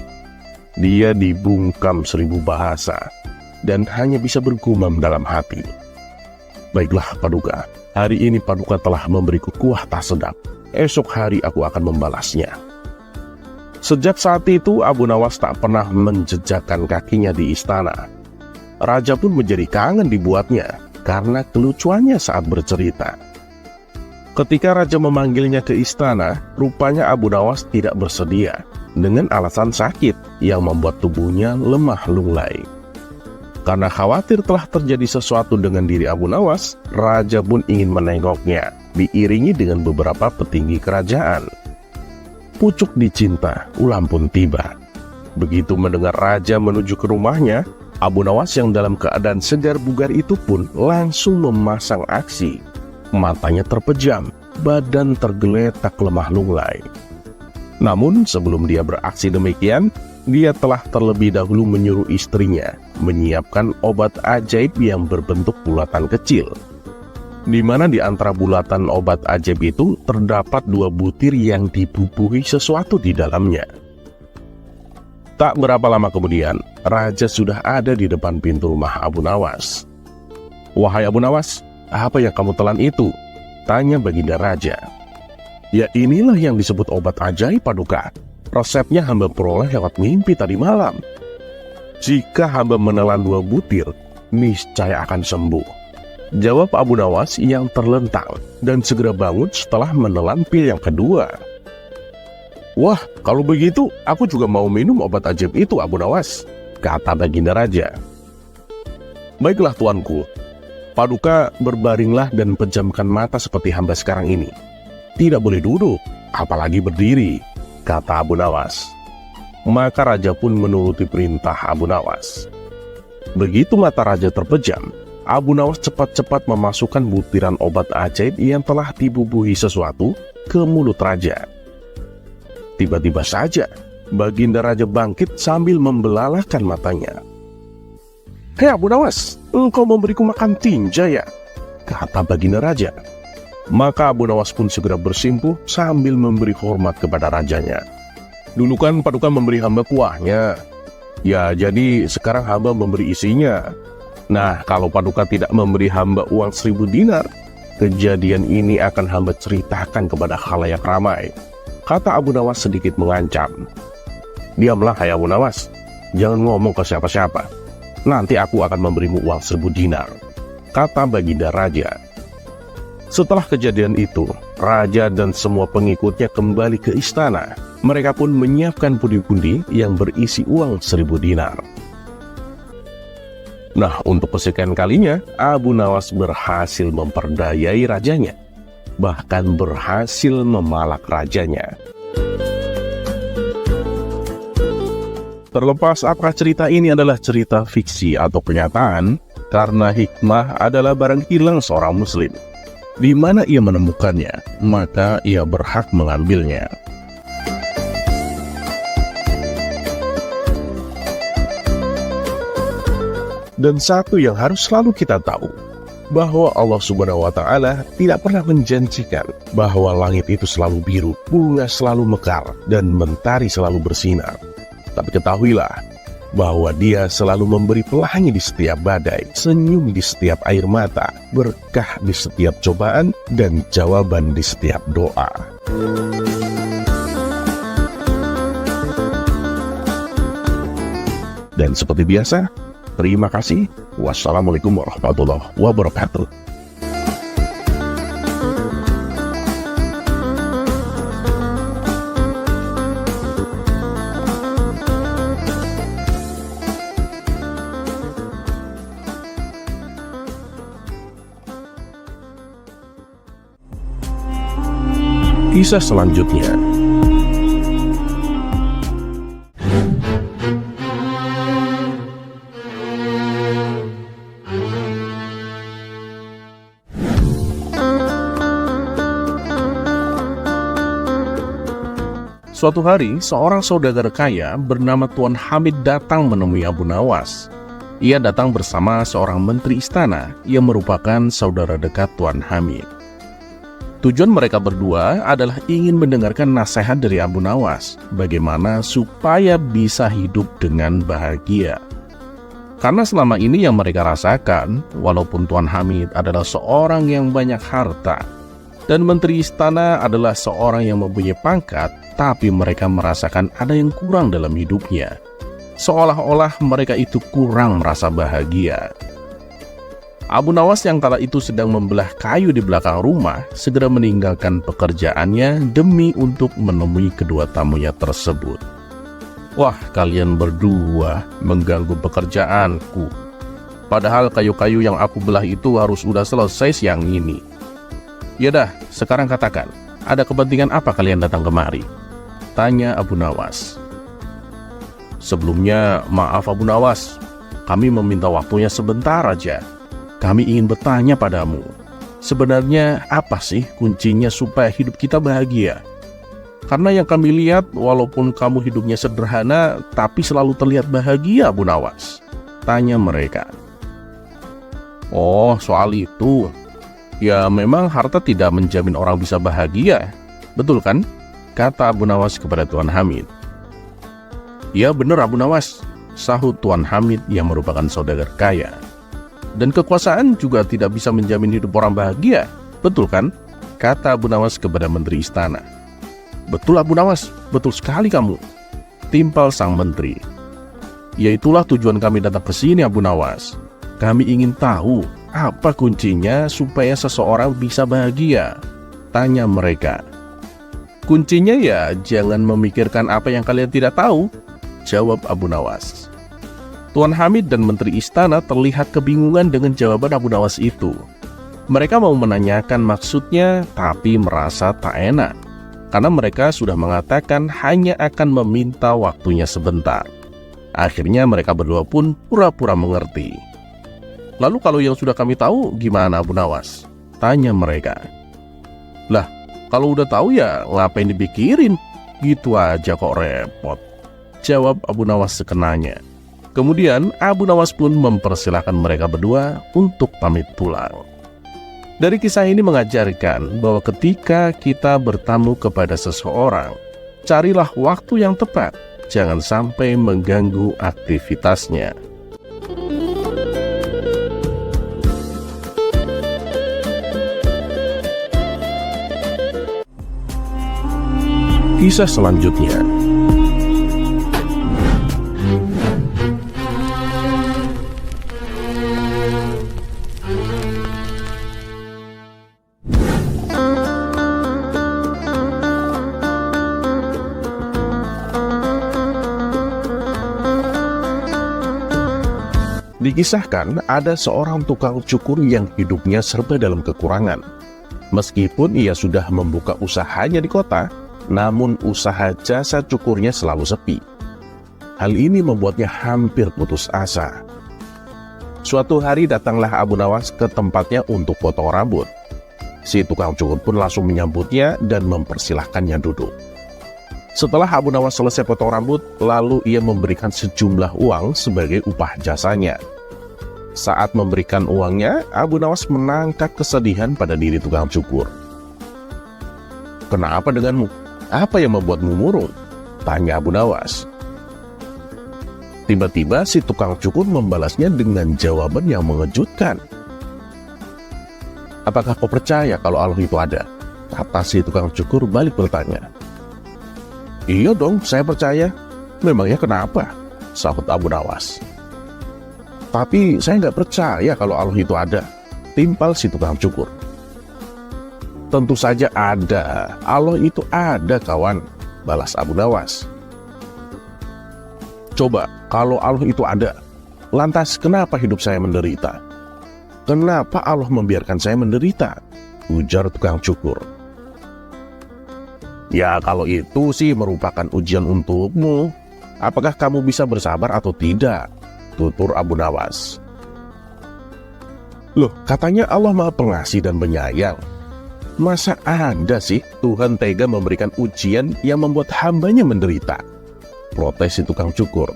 Dia dibungkam 1000 bahasa dan hanya bisa bergumam dalam hati, "Baiklah Paduka, hari ini Paduka telah memberiku kuah tak sedap. Esok hari aku akan membalasnya." Sejak saat itu Abu Nawas tak pernah menjejakkan kakinya di istana. Raja pun menjadi kangen dibuatnya karena kelucuannya saat bercerita. Ketika raja memanggilnya ke istana, rupanya Abu Nawas tidak bersedia dengan alasan sakit yang membuat tubuhnya lemah lunglai. Karena khawatir telah terjadi sesuatu dengan diri Abu Nawas, raja pun ingin menengoknya, diiringi dengan beberapa petinggi kerajaan. Pucuk dicinta, ulam pun tiba. Begitu mendengar raja menuju ke rumahnya, Abu Nawas yang dalam keadaan segar bugar itu pun langsung memasang aksi. Matanya terpejam, badan tergeletak lemah lunglai. Namun sebelum dia beraksi demikian, dia telah terlebih dahulu menyuruh istrinya menyiapkan obat ajaib yang berbentuk bulatan kecil, di mana di antara bulatan obat ajaib itu terdapat 2 butir yang dibubuhi sesuatu di dalamnya. Tak berapa lama kemudian, raja sudah ada di depan pintu rumah Abu Nawas. "Wahai Abu Nawas, apa yang kamu telan itu?" tanya baginda raja. "Ya inilah yang disebut obat ajaib Paduka. Resepnya hamba peroleh lewat mimpi tadi malam. Jika hamba menelan 2 butir, niscaya akan sembuh," jawab Abu Nawas yang terlentang dan segera bangun setelah menelan pil yang kedua. "Wah, kalau begitu aku juga mau minum obat ajaib itu Abu Nawas," kata baginda raja. "Baiklah tuanku, Paduka berbaringlah dan pejamkan mata seperti hamba sekarang ini. Tidak boleh duduk, apalagi berdiri," kata Abu Nawas. Maka raja pun menuruti perintah Abu Nawas. Begitu mata raja terpejam, Abu Nawas cepat-cepat memasukkan butiran obat ajaib yang telah dibubuhi sesuatu ke mulut raja. Tiba-tiba saja, baginda raja bangkit sambil membelalakkan matanya. "Hei Abu Nawas, engkau memberiku makan tinja ya?" kata baginda raja. Maka Abu Nawas pun segera bersimpuh sambil memberi hormat kepada rajanya. "Dulu kan Paduka memberi hamba kuahnya. Ya, jadi sekarang hamba memberi isinya. Nah, kalau Paduka tidak memberi hamba uang 1000 dinar, kejadian ini akan hamba ceritakan kepada khalayak ramai," kata Abu Nawas sedikit mengancam. "Diamlah hai Abu Nawas, jangan ngomong ke siapa-siapa. Nanti aku akan memberimu uang 1000 dinar," kata baginda raja. Setelah kejadian itu, raja dan semua pengikutnya kembali ke istana. Mereka pun menyiapkan pundi-pundi yang berisi uang 1000 dinar. Nah, untuk kesekian kalinya, Abu Nawas berhasil memperdayai rajanya, bahkan berhasil memalak rajanya. Terlepas apakah cerita ini adalah cerita fiksi atau kenyataan, karena hikmah adalah barang hilang seorang muslim. Di mana ia menemukannya, maka ia berhak mengambilnya. Dan satu yang harus selalu kita tahu, bahwa Allah Subhanahu wa Ta'ala tidak pernah menjanjikan bahwa langit itu selalu biru, bunga selalu mekar, dan mentari selalu bersinar. Tapi ketahuilah bahwa Dia selalu memberi pelangi di setiap badai, senyum di setiap air mata, berkah di setiap cobaan, dan jawaban di setiap doa. Dan seperti biasa, terima kasih. Wassalamualaikum warahmatullahi wabarakatuh. Kisah selanjutnya. Suatu hari, seorang saudagar kaya bernama Tuan Hamid datang menemui Abu Nawas. Ia datang bersama seorang menteri istana yang merupakan saudara dekat Tuan Hamid. Tujuan mereka berdua adalah ingin mendengarkan nasihat dari Abu Nawas, bagaimana supaya bisa hidup dengan bahagia. Karena selama ini yang mereka rasakan, walaupun Tuan Hamid adalah seorang yang banyak harta, dan menteri istana adalah seorang yang mempunyai pangkat, tapi mereka merasakan ada yang kurang dalam hidupnya. Seolah-olah mereka itu kurang merasa bahagia. Abu Nawas yang kala itu sedang membelah kayu di belakang rumah, segera meninggalkan pekerjaannya demi untuk menemui kedua tamunya tersebut. "Wah, kalian berdua mengganggu pekerjaanku. Padahal kayu-kayu yang aku belah itu harus sudah selesai siang ini. Yaudah, sekarang katakan, ada kepentingan apa kalian datang kemari?" tanya Abu Nawas. "Sebelumnya, maaf Abu Nawas, kami meminta waktunya sebentar aja. Kami ingin bertanya padamu, sebenarnya apa sih kuncinya supaya hidup kita bahagia? Karena yang kami lihat, walaupun kamu hidupnya sederhana, tapi selalu terlihat bahagia Abu Nawas," tanya mereka. "Oh, soal itu, ya memang harta tidak menjamin orang bisa bahagia, betul kan?" kata Abu Nawas kepada Tuan Hamid. "Ya benar Abu Nawas," sahut Tuan Hamid yang merupakan saudagar kaya. "Dan kekuasaan juga tidak bisa menjamin hidup orang bahagia, betul kan?" kata Abu Nawas kepada menteri istana. "Betul Abu Nawas, betul sekali kamu," timpal sang menteri. "Ya itulah tujuan kami datang ke sini Abu Nawas. Kami ingin tahu apa kuncinya supaya seseorang bisa bahagia," tanya mereka. "Kuncinya ya jangan memikirkan apa yang kalian tidak tahu," jawab Abu Nawas. Tuan Hamid dan menteri istana terlihat kebingungan dengan jawaban Abu Nawas itu. Mereka mau menanyakan maksudnya, tapi merasa tak enak, karena mereka sudah mengatakan hanya akan meminta waktunya sebentar. Akhirnya mereka berdua pun pura-pura mengerti. "Lalu kalau yang sudah kami tahu gimana Abu Nawas?" tanya mereka. "Lah, kalau udah tahu ya ngapain dipikirin? Gitu aja kok repot," jawab Abu Nawas sekenanya. Kemudian Abu Nawas pun mempersilahkan mereka berdua untuk pamit pulang. Dari kisah ini mengajarkan bahwa ketika kita bertamu kepada seseorang, carilah waktu yang tepat, jangan sampai mengganggu aktivitasnya. Kisah selanjutnya. Dikisahkan ada seorang tukang cukur yang hidupnya serba dalam kekurangan. Meskipun ia sudah membuka usahanya di kota, namun usaha jasa cukurnya selalu sepi. Hal ini membuatnya hampir putus asa. Suatu hari datanglah Abu Nawas ke tempatnya untuk potong rambut. Si tukang cukur pun langsung menyambutnya dan mempersilahkannya duduk. Setelah Abu Nawas selesai potong rambut, lalu ia memberikan sejumlah uang sebagai upah jasanya. Saat memberikan uangnya, Abu Nawas menangkap kesedihan pada diri tukang cukur. "Kenapa denganmu? Apa yang membuatmu murung?" tanya Abu Nawas. Tiba-tiba si tukang cukur membalasnya dengan jawaban yang mengejutkan. "Apakah kau percaya kalau Allah itu ada?" kata si tukang cukur balik bertanya. "Iya dong, saya percaya. Memangnya kenapa?" sahut Abu Nawas. "Tapi saya nggak percaya kalau Allah itu ada," timpal si tukang cukur. "Tentu saja ada. Allah itu ada, kawan," balas Abu Nawas. "Coba, kalau Allah itu ada, lantas kenapa hidup saya menderita? Kenapa Allah membiarkan saya menderita?" ujar tukang cukur. "Ya, kalau itu sih merupakan ujian untukmu. Apakah kamu bisa bersabar atau tidak?" tutur Abu Nawas. "Loh, katanya Allah Maha Pengasih dan Penyayang. Masa ada sih Tuhan tega memberikan ujian yang membuat hambanya menderita?" protes si tukang cukur.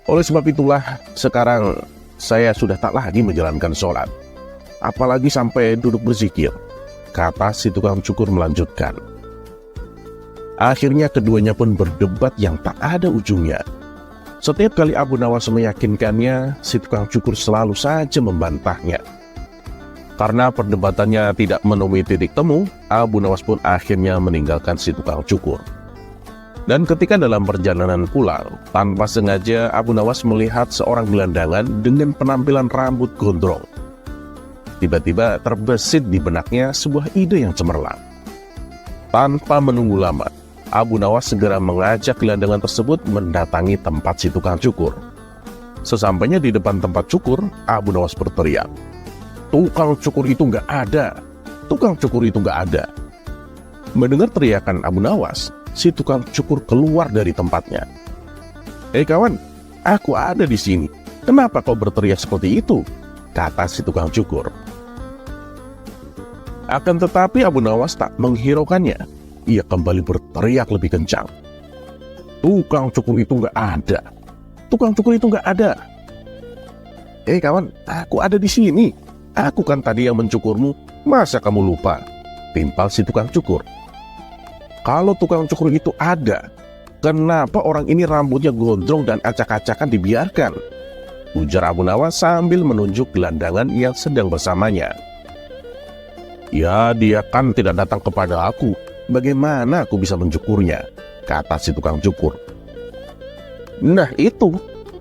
"Oleh sebab itulah sekarang saya sudah tak lagi menjalankan sholat, apalagi sampai duduk berzikir," kata si tukang cukur melanjutkan. Akhirnya keduanya pun berdebat yang tak ada ujungnya. Setiap kali Abu Nawas meyakinkannya, si tukang cukur selalu saja membantahnya. Karena perdebatannya tidak menemui titik temu, Abu Nawas pun akhirnya meninggalkan si tukang cukur. Dan ketika dalam perjalanan pulang, tanpa sengaja Abu Nawas melihat seorang gelandangan dengan penampilan rambut gondrong. Tiba-tiba terbesit di benaknya sebuah ide yang cemerlang. Tanpa menunggu lama, Abu Nawas segera mengajak gelandangan tersebut mendatangi tempat si tukang cukur. Sesampainya di depan tempat cukur, Abu Nawas berteriak, "Tukang cukur itu nggak ada! Tukang cukur itu nggak ada!" Mendengar teriakan Abu Nawas, si tukang cukur keluar dari tempatnya. "Hei kawan, aku ada di sini. Kenapa kau berteriak seperti itu?" kata si tukang cukur. Akan tetapi Abu Nawas tak menghiraukannya. Ia kembali berteriak lebih kencang. "Tukang cukur itu nggak ada! Tukang cukur itu nggak ada! Hei kawan, aku ada di sini. Aku kan tadi yang mencukurmu. Masa kamu lupa?" timpal si tukang cukur. "Kalau tukang cukur itu ada, kenapa orang ini rambutnya gondrong dan acak-acakan dibiarkan?" ujar Abu Nawas sambil menunjuk gelandangan yang sedang bersamanya. "Ya, dia kan tidak datang kepada aku. Bagaimana aku bisa mencukurnya?" kata si tukang cukur. "Nah itu,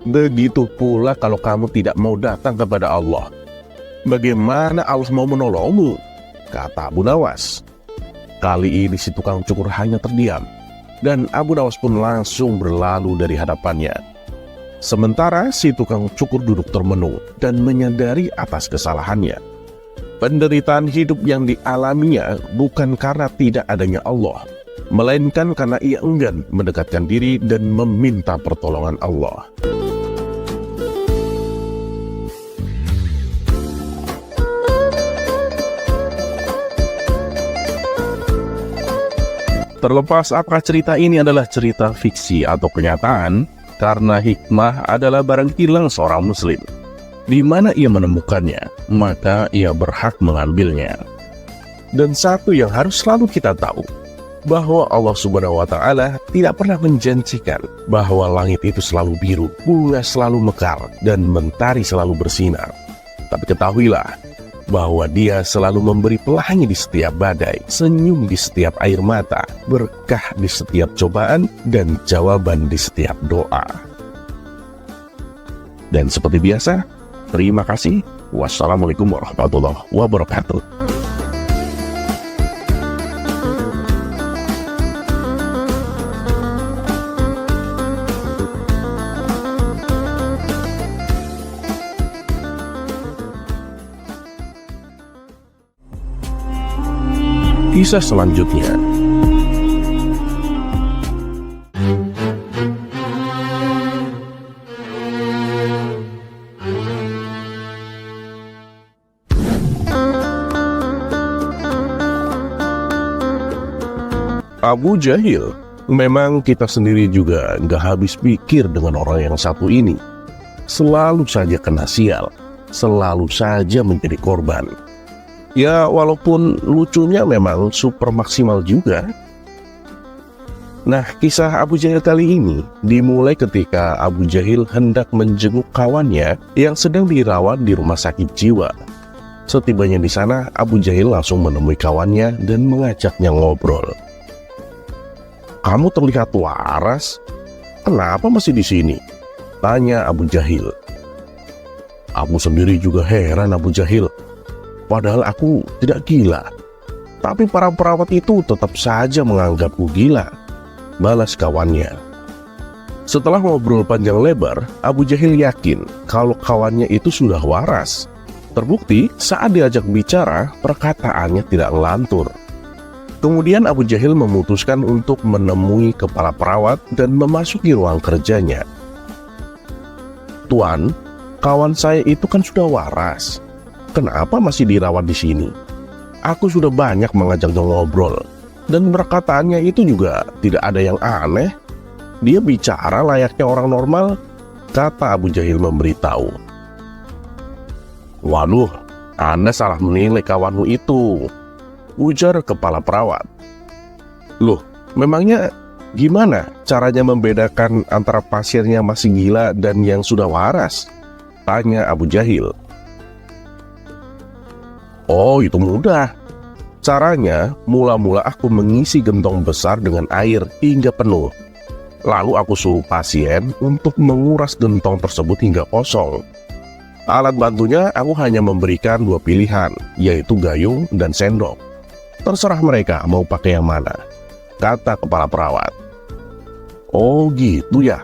begitu pula kalau kamu tidak mau datang kepada Allah. Bagaimana Allah mau menolongmu?" kata Abu Nawas. Kali ini si tukang cukur hanya terdiam, dan Abu Nawas pun langsung berlalu dari hadapannya. Sementara si tukang cukur duduk termenung dan menyadari atas kesalahannya. Penderitaan hidup yang dialaminya bukan karena tidak adanya Allah, melainkan karena ia enggan mendekatkan diri dan meminta pertolongan Allah. Terlepas apakah cerita ini adalah cerita fiksi atau kenyataan, karena hikmah adalah barang hilang seorang muslim. Di mana ia menemukannya, maka ia berhak mengambilnya. Dan satu yang harus selalu kita tahu, bahwa Allah Subhanahu wa Ta'ala tidak pernah menjanjikan bahwa langit itu selalu biru, bunga selalu mekar, dan mentari selalu bersinar. Tapi ketahuilah bahwa Dia selalu memberi pelangi di setiap badai, senyum di setiap air mata, berkah di setiap cobaan, dan jawaban di setiap doa. Dan seperti biasa, terima kasih. Wassalamualaikum warahmatullahi wabarakatuh. Kisah selanjutnya. Abu Jahil. Memang kita sendiri juga nggak habis pikir dengan orang yang satu ini. Selalu saja kena sial. selalu saja menjadi korban. Ya, walaupun lucunya memang super maksimal juga. Nah, kisah Abu Jahil kali ini dimulai ketika Abu Jahil hendak menjenguk kawannya yang sedang dirawat di rumah sakit jiwa. Setibanya di sana, Abu Jahil langsung menemui kawannya dan mengajaknya ngobrol. "Kamu terlihat waras. Kenapa masih di sini?" tanya Abu Jahil. "Aku sendiri juga heran, Abu Jahil. Padahal aku tidak gila. Tapi para perawat itu tetap saja menganggapku gila," balas kawannya. Setelah ngobrol panjang lebar, Abu Jahil yakin kalau kawannya itu sudah waras. Terbukti saat diajak bicara, perkataannya tidak ngelantur. Kemudian Abu Jahil memutuskan untuk menemui kepala perawat dan memasuki ruang kerjanya. "Tuan, kawan saya itu kan sudah waras. Kenapa masih dirawat di sini? Aku sudah banyak mengajaknya ngobrol. Dan perkataannya itu juga tidak ada yang aneh. Dia bicara layaknya orang normal," kata Abu Jahil memberitahu. "Waduh, Anda salah menilai kawanmu itu," ujar kepala perawat. "Loh, memangnya gimana caranya membedakan antara pasiennya masih gila dan yang sudah waras?" tanya Abu Jahil. "Oh, itu mudah. Caranya, mula-mula aku mengisi gentong besar dengan air hingga penuh. Lalu aku suruh pasien untuk menguras gentong tersebut hingga kosong. Alat bantunya aku hanya memberikan 2 pilihan, yaitu gayung dan sendok. Terserah mereka mau pakai yang mana," kata kepala perawat. "Oh gitu ya.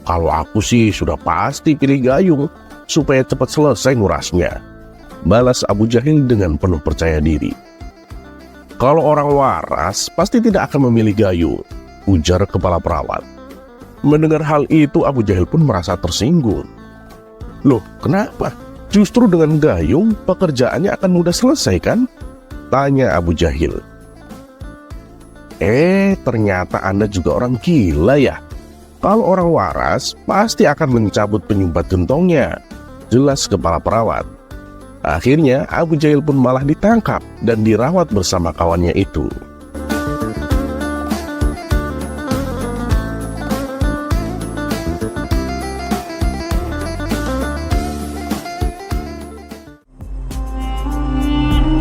Kalau aku sih sudah pasti pilih gayung supaya cepat selesai ngurasnya," balas Abu Jahil dengan penuh percaya diri. "Kalau orang waras pasti tidak akan memilih gayung," ujar kepala perawat. Mendengar hal itu, Abu Jahil pun merasa tersinggung. "Loh, kenapa? Justru dengan gayung pekerjaannya akan mudah selesai kan?" tanya Abu Jahil. Ternyata Anda juga orang gila ya. Kalau orang waras pasti akan mencabut penyumbat gentongnya," jelas kepala perawat. Akhirnya Abu Jahil pun malah ditangkap dan dirawat bersama kawannya itu.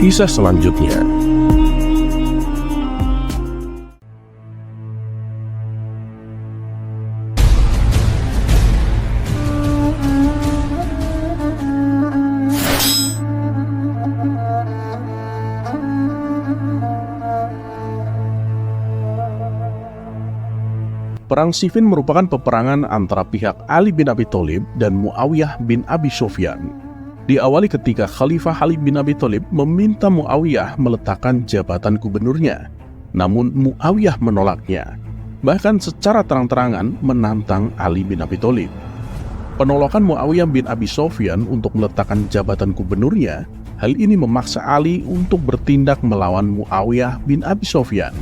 Kisah selanjutnya. Perang Siffin merupakan peperangan antara pihak Ali bin Abi Thalib dan Muawiyah bin Abi Sufyan. Diawali ketika Khalifah Ali bin Abi Thalib meminta Muawiyah meletakkan jabatan gubernurnya, namun Muawiyah menolaknya, bahkan secara terang-terangan menantang Ali bin Abi Thalib. Penolakan Muawiyah bin Abi Sufyan untuk meletakkan jabatan gubernurnya, hal ini memaksa Ali untuk bertindak melawan Muawiyah bin Abi Sufyan.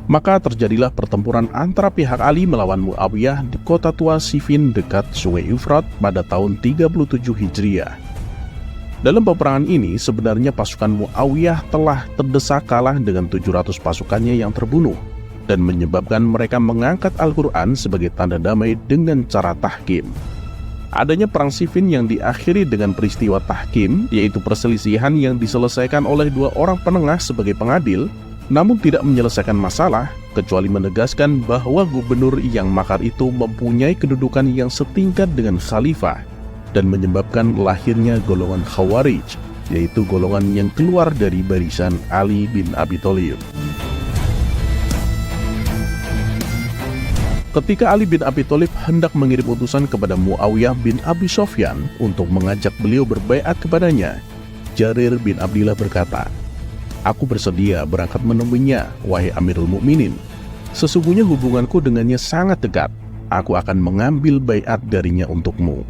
Maka terjadilah pertempuran antara pihak Ali melawan Muawiyah di kota tua Siffin dekat Sungai Efrat pada tahun 37 Hijriah. Dalam peperangan ini sebenarnya pasukan Muawiyah telah terdesak kalah dengan 700 pasukannya yang terbunuh dan menyebabkan mereka mengangkat Al-Quran sebagai tanda damai dengan cara tahkim. Adanya perang Siffin yang diakhiri dengan peristiwa tahkim, yaitu perselisihan yang diselesaikan oleh 2 orang penengah sebagai pengadil, namun tidak menyelesaikan masalah, kecuali menegaskan bahwa gubernur yang makar itu mempunyai kedudukan yang setingkat dengan khalifah, dan menyebabkan lahirnya golongan Khawarij, yaitu golongan yang keluar dari barisan Ali bin Abi Thalib. Ketika Ali bin Abi Thalib hendak mengirim utusan kepada Muawiyah bin Abi Sufyan untuk mengajak beliau berbaiat kepadanya, Jarir bin Abdillah berkata, "Aku bersedia berangkat menemuinya, wahai Amirul Mukminin. Sesungguhnya hubunganku dengannya sangat dekat. Aku akan mengambil baiat darinya untukmu."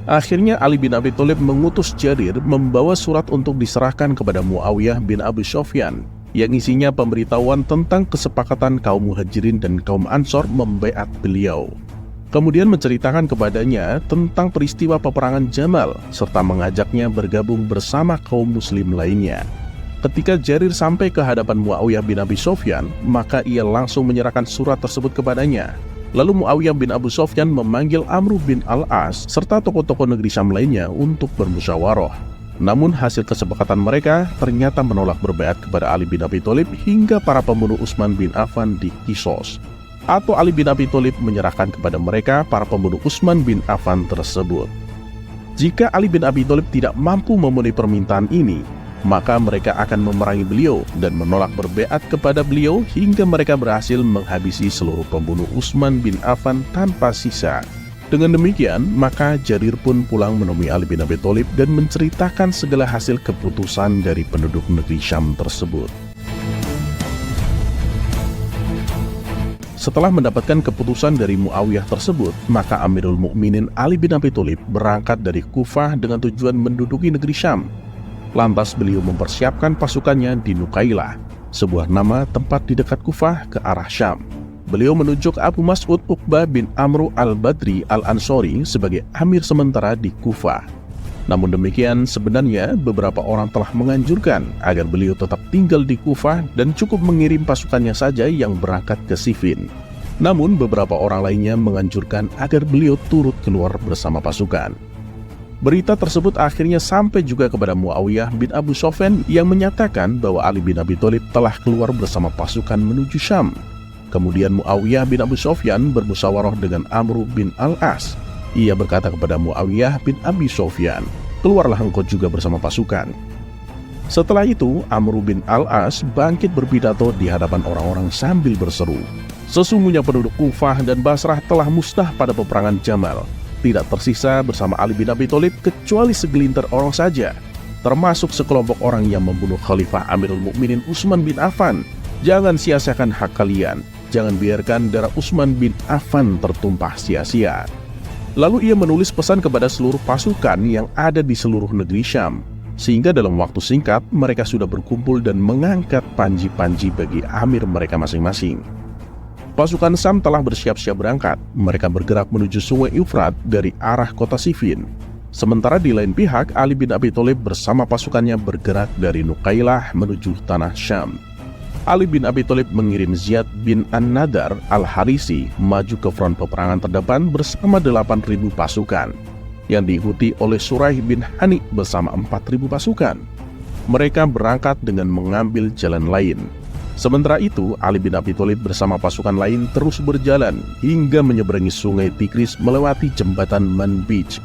Akhirnya Ali bin Abi Thalib mengutus Jarir membawa surat untuk diserahkan kepada Muawiyah bin Abi Sufyan, yang isinya pemberitahuan tentang kesepakatan kaum Muhajirin dan kaum Ansor membaiat beliau. kemudian menceritakan kepadanya tentang peristiwa peperangan Jamal, serta mengajaknya bergabung bersama kaum muslim lainnya. Ketika Jarir sampai ke hadapan Muawiyah bin Abi Sufyan, maka ia langsung menyerahkan surat tersebut kepadanya. Lalu Muawiyah bin Abu Sufyan memanggil Amr bin Al-As serta tokoh-tokoh negeri Syam lainnya untuk bermusyawarah. Namun hasil kesepakatan mereka ternyata menolak berbaiat kepada Ali bin Abi Thalib hingga para pembunuh Utsman bin Affan dikisos. Atau Ali bin Abi Thalib menyerahkan kepada mereka para pembunuh Utsman bin Affan tersebut. Jika Ali bin Abi Thalib tidak mampu memenuhi permintaan ini, maka mereka akan memerangi beliau dan menolak berbaiat kepada beliau hingga mereka berhasil menghabisi seluruh pembunuh Utsman bin Affan tanpa sisa. Dengan demikian, maka Jarir pun pulang menemui Ali bin Abi Thalib dan menceritakan segala hasil keputusan dari penduduk negeri Syam tersebut. Setelah mendapatkan keputusan dari Muawiyah tersebut, maka Amirul Mukminin Ali bin Abi Thalib berangkat dari Kufah dengan tujuan menduduki negeri Syam. Lantas beliau mempersiapkan pasukannya di Nukailah, sebuah nama tempat di dekat Kufah ke arah Syam. Beliau menunjuk Abu Mas'ud Uqbah bin Amr al-Badri al-Ansori sebagai amir sementara di Kufah. Namun demikian, sebenarnya beberapa orang telah menganjurkan agar beliau tetap tinggal di Kufah dan cukup mengirim pasukannya saja yang berangkat ke Siffin. Namun beberapa orang lainnya menganjurkan agar beliau turut keluar bersama pasukan. Berita tersebut akhirnya sampai juga kepada Muawiyah bin Abu Sufyan yang menyatakan bahwa Ali bin Abi Thalib telah keluar bersama pasukan menuju Syam. Kemudian Muawiyah bin Abu Sufyan bermusyawarah dengan Amr bin Al-As. Ia berkata kepada Muawiyah bin Abi Sufyan, "Keluarlah engkau juga bersama pasukan." Setelah itu, Amr bin Al-As bangkit berpidato di hadapan orang-orang sambil berseru, "Sesungguhnya penduduk Kufah dan Basrah telah musnah pada peperangan Jamal. Tidak tersisa bersama Ali bin Abi Thalib kecuali segelintir orang saja, termasuk sekelompok orang yang membunuh Khalifah Amirul Mukminin Utsman bin Affan. Jangan sia-siakan hak kalian. Jangan biarkan darah Utsman bin Affan tertumpah sia-sia." Lalu ia menulis pesan kepada seluruh pasukan yang ada di seluruh negeri Syam, sehingga dalam waktu singkat mereka sudah berkumpul dan mengangkat panji-panji bagi amir mereka masing-masing. Pasukan Syam telah bersiap-siap berangkat. Mereka bergerak menuju sungai Eufrat dari arah kota Siffin. Sementara di lain pihak, Ali bin Abi Thalib bersama pasukannya bergerak dari Nukailah menuju tanah Syam. Ali bin Abi Thalib mengirim Ziyad bin An-Nadar al-Harisi maju ke front peperangan terdepan bersama 8.000 pasukan, yang diikuti oleh Suraih bin Hani bersama 4.000 pasukan. Mereka berangkat dengan mengambil jalan lain. Sementara itu, Ali bin Abi Thalib bersama pasukan lain terus berjalan hingga menyeberangi sungai Tigris melewati jembatan Manbij.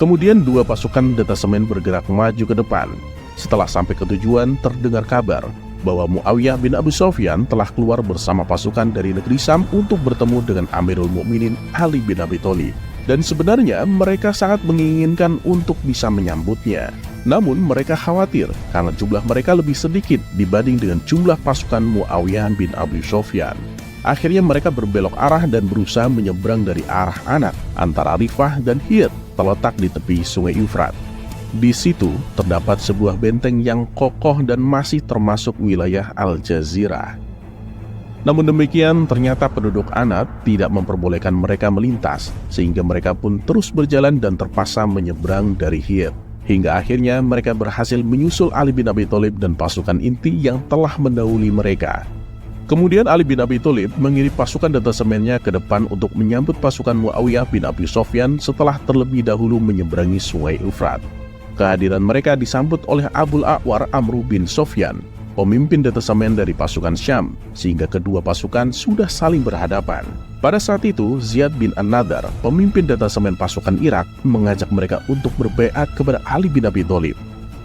Kemudian dua pasukan detasemen bergerak maju ke depan. Setelah sampai ke tujuan, terdengar kabar bahwa Muawiyah bin Abu Sufyan telah keluar bersama pasukan dari negeri Syam untuk bertemu dengan Amirul Mukminin Ali bin Abi Thalib. Dan sebenarnya mereka sangat menginginkan untuk bisa menyambutnya. Namun mereka khawatir karena jumlah mereka lebih sedikit dibanding dengan jumlah pasukan Muawiyah bin Abu Sufyan. Akhirnya mereka berbelok arah dan berusaha menyeberang dari arah Anak antara Rifah dan Hir, terletak di tepi sungai Eufrat. Di situ terdapat sebuah benteng yang kokoh dan masih termasuk wilayah Al-Jazirah. Namun demikian, ternyata penduduk Anat tidak memperbolehkan mereka melintas, sehingga mereka pun terus berjalan dan terpaksa menyeberang dari Hir. Hingga akhirnya mereka berhasil menyusul Ali bin Abi Thalib dan pasukan inti yang telah mendahului mereka. Kemudian Ali bin Abi Thalib mengirim pasukan detasemennya ke depan untuk menyambut pasukan Muawiyah bin Abi Sufyan setelah terlebih dahulu menyeberangi sungai Eufrat. Kehadiran mereka disambut oleh Abul A'war Amr bin Sufyan, pemimpin detasemen dari pasukan Syam, sehingga kedua pasukan sudah saling berhadapan. Pada saat itu, Ziyad bin An-Nadar, pemimpin detasemen pasukan Irak, mengajak mereka untuk berbaiat kepada Ali bin Abi Thalib.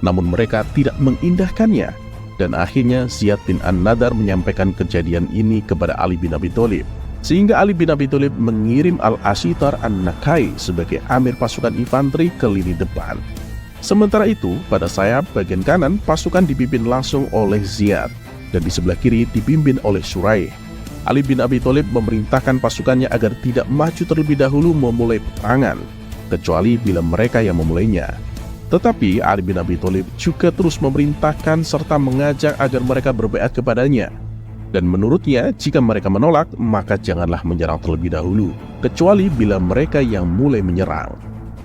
Namun mereka tidak mengindahkannya, dan akhirnya Ziyad bin An-Nadar menyampaikan kejadian ini kepada Ali bin Abi Thalib. Sehingga Ali bin Abi Thalib mengirim Al-Ashitar An-Nakai sebagai amir pasukan infanteri ke lini depan. Sementara itu, pada sayap bagian kanan pasukan dipimpin langsung oleh Ziyad, dan di sebelah kiri dipimpin oleh Suraih. Ali bin Abi Thalib memerintahkan pasukannya agar tidak maju terlebih dahulu memulai peperangan, kecuali bila mereka yang memulainya. Tetapi Ali bin Abi Thalib juga terus memerintahkan serta mengajak agar mereka berbaiat kepadanya. Dan menurutnya, jika mereka menolak, maka janganlah menyerang terlebih dahulu, kecuali bila mereka yang mulai menyerang.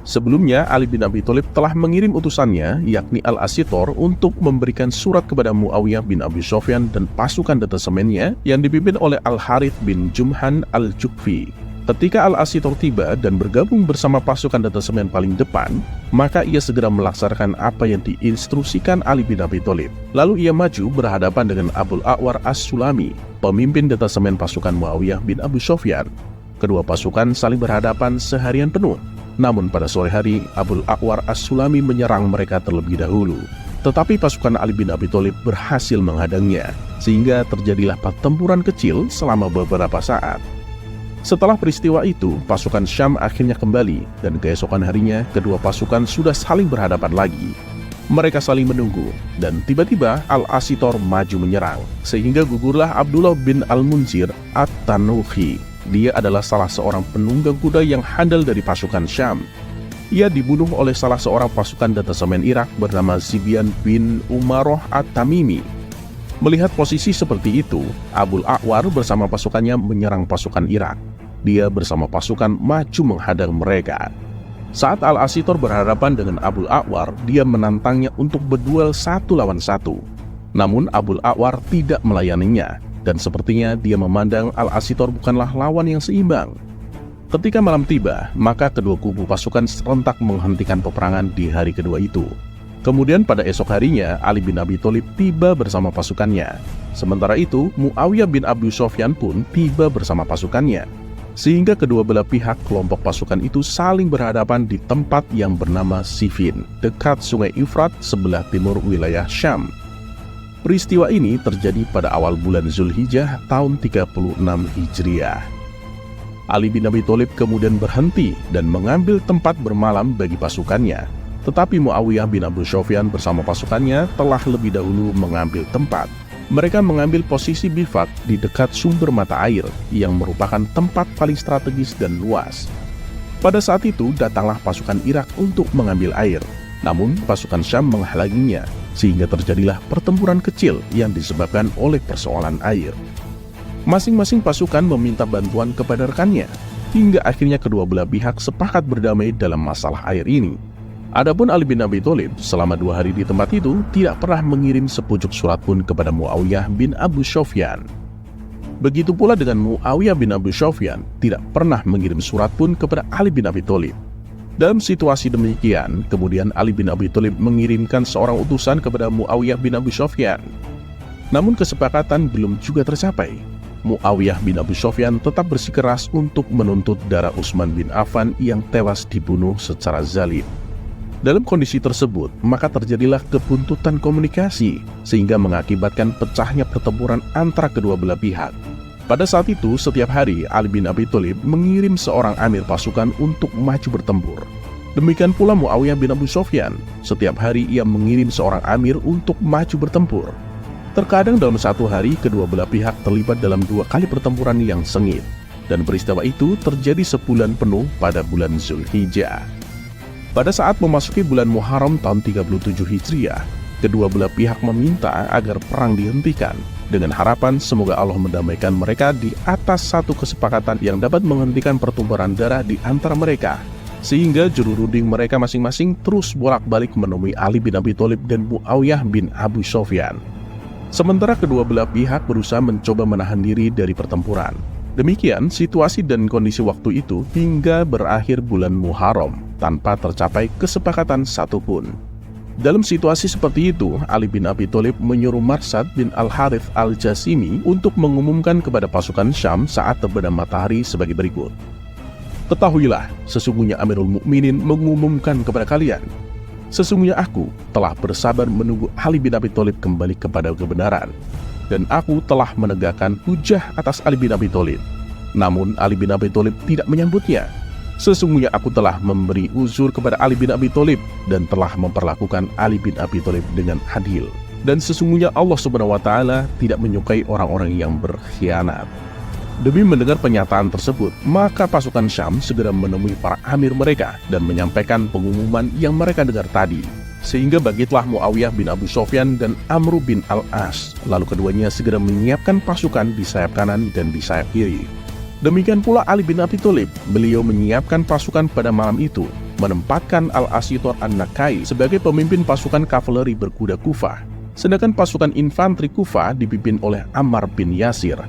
Sebelumnya, Ali bin Abi Thalib telah mengirim utusannya, yakni Al-Asitor, untuk memberikan surat kepada Muawiyah bin Abi Sufyan dan pasukan detasemennya yang dipimpin oleh Al-Harith bin Jumhan Al-Jukfi. Ketika Al-Asitor tiba dan bergabung bersama pasukan detasemen paling depan, maka ia segera melaksanakan apa yang diinstruksikan Ali bin Abi Thalib. Lalu ia maju berhadapan dengan Abul A'war As-Sulami, pemimpin detasemen pasukan Muawiyah bin Abi Sufyan. Kedua pasukan saling berhadapan seharian penuh. Namun pada sore hari, Abul A'war As-Sulami menyerang mereka terlebih dahulu. Tetapi pasukan Ali bin Abi Thalib berhasil menghadangnya, sehingga terjadilah pertempuran kecil selama beberapa saat. Setelah peristiwa itu, pasukan Syam akhirnya kembali, dan keesokan harinya kedua pasukan sudah saling berhadapan lagi. Mereka saling menunggu, dan tiba-tiba Al-Asitor maju menyerang, sehingga gugurlah Abdullah bin Al-Munzir At-Tanuhi. Dia adalah salah seorang penunggang kuda yang handal dari pasukan Syam. Ia dibunuh oleh salah seorang pasukan detasemen Irak bernama Zibian bin Umaroh At-Tamimi. Melihat posisi seperti itu, Abul A'war bersama pasukannya menyerang pasukan Irak. Dia bersama pasukan maju menghadang mereka. Saat Al-Asitor berhadapan dengan Abul A'war, dia menantangnya untuk berduel 1 lawan 1. Namun Abul A'war tidak melayaninya, dan sepertinya dia memandang Al-Asitor bukanlah lawan yang seimbang. Ketika malam tiba, maka kedua kubu pasukan serentak menghentikan peperangan di hari kedua itu. Kemudian pada esok harinya, Ali bin Abi Thalib tiba bersama pasukannya. Sementara itu, Muawiyah bin Abi Sufyan pun tiba bersama pasukannya. Sehingga kedua belah pihak kelompok pasukan itu saling berhadapan di tempat yang bernama Siffin, dekat sungai Efrat sebelah timur wilayah Syam. Peristiwa ini terjadi pada awal bulan Zulhijjah tahun 36 Hijriah. Ali bin Abi Thalib kemudian berhenti dan mengambil tempat bermalam bagi pasukannya. Tetapi Muawiyah bin Abi Sufyan bersama pasukannya telah lebih dahulu mengambil tempat. Mereka mengambil posisi bivak di dekat sumber mata air yang merupakan tempat paling strategis dan luas. Pada saat itu datanglah pasukan Irak untuk mengambil air. Namun pasukan Syam menghalanginya, sehingga terjadilah pertempuran kecil yang disebabkan oleh persoalan air. Masing-masing pasukan meminta bantuan kepada rekannya, hingga akhirnya kedua belah pihak sepakat berdamai dalam masalah air ini. Adapun Ali bin Abi Thalib selama 2 hari di tempat itu tidak pernah mengirim sepucuk surat pun kepada Muawiyah bin Abu Sufyan. Begitu pula dengan Muawiyah bin Abu Sufyan tidak pernah mengirim surat pun kepada Ali bin Abi Thalib. Dalam situasi demikian, kemudian Ali bin Abi Thalib mengirimkan seorang utusan kepada Muawiyah bin Abu Sufyan. Namun kesepakatan belum juga tercapai. Muawiyah bin Abu Sufyan tetap bersikeras untuk menuntut darah Utsman bin Affan yang tewas dibunuh secara zalim. Dalam kondisi tersebut, maka terjadilah kebuntutan komunikasi, sehingga mengakibatkan pecahnya pertempuran antara kedua belah pihak. Pada saat itu, setiap hari Ali bin Abi Thalib mengirim seorang amir pasukan untuk maju bertempur. Demikian pula Muawiyah bin Abu Sufyan, setiap hari ia mengirim seorang amir untuk maju bertempur. Terkadang dalam satu hari, kedua belah pihak terlibat dalam 2 kali pertempuran yang sengit, dan peristiwa itu terjadi sebulan penuh pada bulan Zulhijjah. Pada saat memasuki bulan Muharram tahun 37 Hijriah, kedua belah pihak meminta agar perang dihentikan dengan harapan semoga Allah mendamaikan mereka di atas satu kesepakatan yang dapat menghentikan pertumpahan darah di antara mereka, sehingga juru runding mereka masing-masing terus bolak-balik menemui Ali bin Abi Thalib dan Muawiyah bin Abu Sufyan. Sementara kedua belah pihak berusaha mencoba menahan diri dari pertempuran. Demikian situasi dan kondisi waktu itu hingga berakhir bulan Muharram tanpa tercapai kesepakatan satupun. Dalam situasi seperti itu, Ali bin Abi Thalib menyuruh Marsad bin Al-Harith Al-Jasimi untuk mengumumkan kepada pasukan Syam saat terbenam matahari sebagai berikut. Ketahuilah, sesungguhnya Amirul Mukminin mengumumkan kepada kalian, sesungguhnya aku telah bersabar menunggu Ali bin Abi Thalib kembali kepada kebenaran, dan aku telah menegakkan hujah atas Ali bin Abi Thalib. Namun Ali bin Abi Thalib tidak menyambutnya. Sesungguhnya aku telah memberi uzur kepada Ali bin Abi Thalib dan telah memperlakukan Ali bin Abi Thalib dengan adil. Dan sesungguhnya Allah Subhanahu wa Ta'ala tidak menyukai orang-orang yang berkhianat. Demi mendengar pernyataan tersebut, maka pasukan Syam segera menemui para amir mereka dan menyampaikan pengumuman yang mereka dengar tadi. Sehingga bangkitlah Muawiyah bin Abu Sofyan dan Amr bin Al-As. Lalu keduanya segera menyiapkan pasukan di sayap kanan dan di sayap kiri. Demikian pula Ali bin Abi Thalib. Beliau menyiapkan pasukan pada malam itu, menempatkan Al-Ashitor An-Nakai sebagai pemimpin pasukan kavaleri berkuda Kufah. Sedangkan pasukan infanteri Kufah dipimpin oleh Ammar bin Yasir.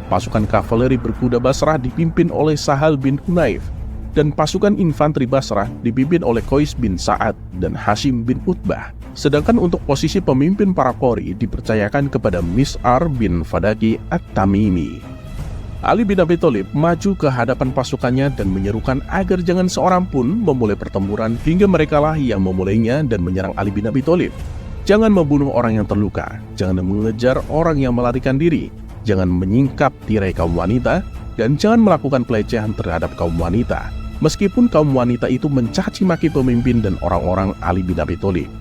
Pasukan kavaleri berkuda Basrah dipimpin oleh Sahal bin Hunayf. Dan pasukan infanteri Basrah dipimpin oleh Qais bin Sa'ad dan Hashim bin Utbah. Sedangkan untuk posisi pemimpin para Qori dipercayakan kepada Mis'ar bin Fadaki At-Tamimi. Ali bin Abi Thalib maju ke hadapan pasukannya dan menyerukan agar jangan seorang pun memulai pertempuran hingga merekalah yang memulainya dan menyerang Ali bin Abi Thalib. Jangan membunuh orang yang terluka, jangan mengejar orang yang melarikan diri, jangan menyingkap tirai kaum wanita, dan jangan melakukan pelecehan terhadap kaum wanita. Meskipun kaum wanita itu mencaci maki pemimpin dan orang-orang Ali bin Abi Thalib.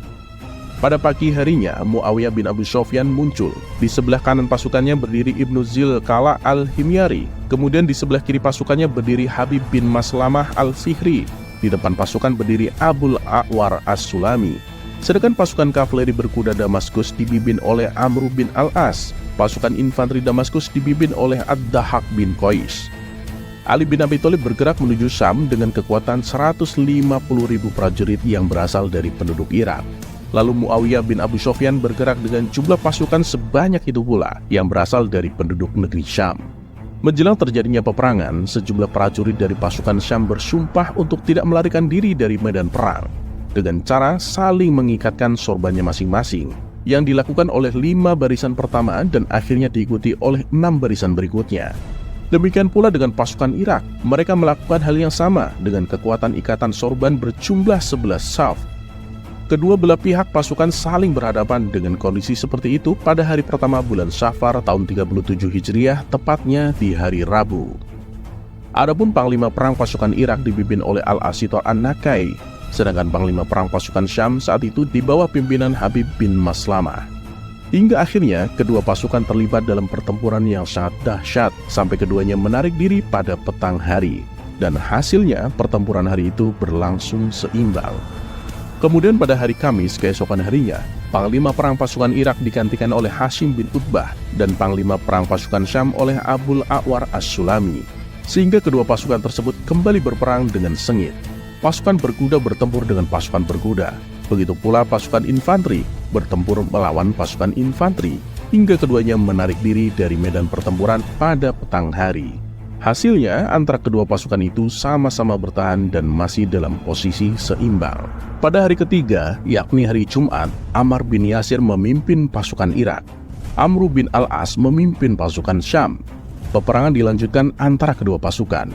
Pada pagi harinya, Muawiyah bin Abu Sofyan muncul. Di sebelah kanan pasukannya berdiri Ibnu Zilkala al-Himyari. Kemudian di sebelah kiri pasukannya berdiri Habib bin Maslamah al-Fihri. Di depan pasukan berdiri Abul A'war as-Sulami. Sedangkan pasukan kavaleri berkuda Damaskus dipimpin oleh Amr bin Al-As. Pasukan infanteri Damaskus dipimpin oleh Ad-Dahak bin Qais. Ali bin Abi Thalib bergerak menuju Syam dengan kekuatan 150.000 prajurit yang berasal dari penduduk Irak. Lalu Muawiyah bin Abu Sofyan bergerak dengan jumlah pasukan sebanyak itu pula yang berasal dari penduduk negeri Syam. Menjelang terjadinya peperangan, sejumlah prajurit dari pasukan Syam bersumpah untuk tidak melarikan diri dari medan perang dengan cara saling mengikatkan sorbannya masing-masing, yang dilakukan oleh 5 barisan pertama dan akhirnya diikuti oleh 6 barisan berikutnya. Demikian pula dengan pasukan Irak, mereka melakukan hal yang sama dengan kekuatan ikatan sorban berjumlah 11 saf. Kedua belah pihak pasukan saling berhadapan dengan kondisi seperti itu pada hari pertama bulan Syafar tahun 37 Hijriah, tepatnya di hari Rabu. Adapun panglima perang pasukan Irak dipimpin oleh Al-Ashitor An-Nakai, sedangkan panglima perang pasukan Syam saat itu di bawah pimpinan Habib bin Maslamah. Hingga akhirnya kedua pasukan terlibat dalam pertempuran yang sangat dahsyat sampai keduanya menarik diri pada petang hari. Dan hasilnya pertempuran hari itu berlangsung seimbang. Kemudian pada hari Kamis keesokan harinya, panglima perang pasukan Irak digantikan oleh Hashim bin Utbah dan panglima perang pasukan Syam oleh Abul A'war as-Sulami. Sehingga kedua pasukan tersebut kembali berperang dengan sengit. Pasukan berkuda bertempur dengan pasukan berkuda. Begitu pula pasukan infanteri bertempur melawan pasukan infanteri, hingga keduanya menarik diri dari medan pertempuran pada petang hari. Hasilnya, antara kedua pasukan itu sama-sama bertahan dan masih dalam posisi seimbang. Pada hari ketiga, yakni hari Jumat, Ammar bin Yasir memimpin pasukan Irak. Amr bin Al-As memimpin pasukan Syam. Peperangan dilanjutkan antara kedua pasukan.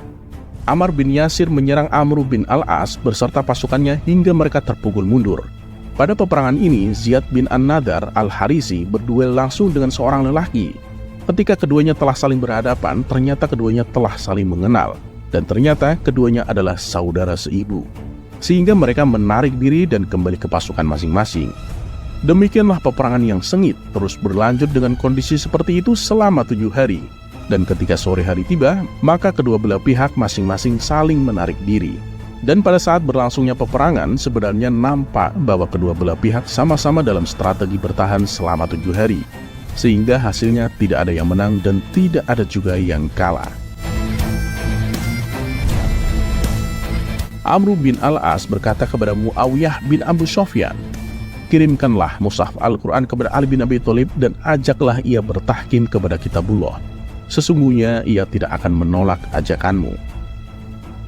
Ammar bin Yasir menyerang Amr bin Al-As beserta pasukannya hingga mereka terpukul mundur. Pada peperangan ini, Ziyad bin An-Nadar al-Harisi berduel langsung dengan seorang lelaki. Ketika keduanya telah saling berhadapan, ternyata keduanya telah saling mengenal. Dan ternyata keduanya adalah saudara seibu. Sehingga mereka menarik diri dan kembali ke pasukan masing-masing. Demikianlah peperangan yang sengit terus berlanjut dengan kondisi seperti itu selama 7 hari. Dan ketika sore hari tiba, maka kedua belah pihak masing-masing saling menarik diri. Dan pada saat berlangsungnya peperangan, sebenarnya nampak bahwa kedua belah pihak sama-sama dalam strategi bertahan selama 7 hari. Sehingga hasilnya tidak ada yang menang dan tidak ada juga yang kalah. Amr bin Al-As berkata kepada Muawiyah bin Abu Sofyan, "Kirimkanlah mushaf Al-Quran kepada Ali bin Abi Thalib dan ajaklah ia bertahkim kepada kitabullah. Sesungguhnya ia tidak akan menolak ajakanmu."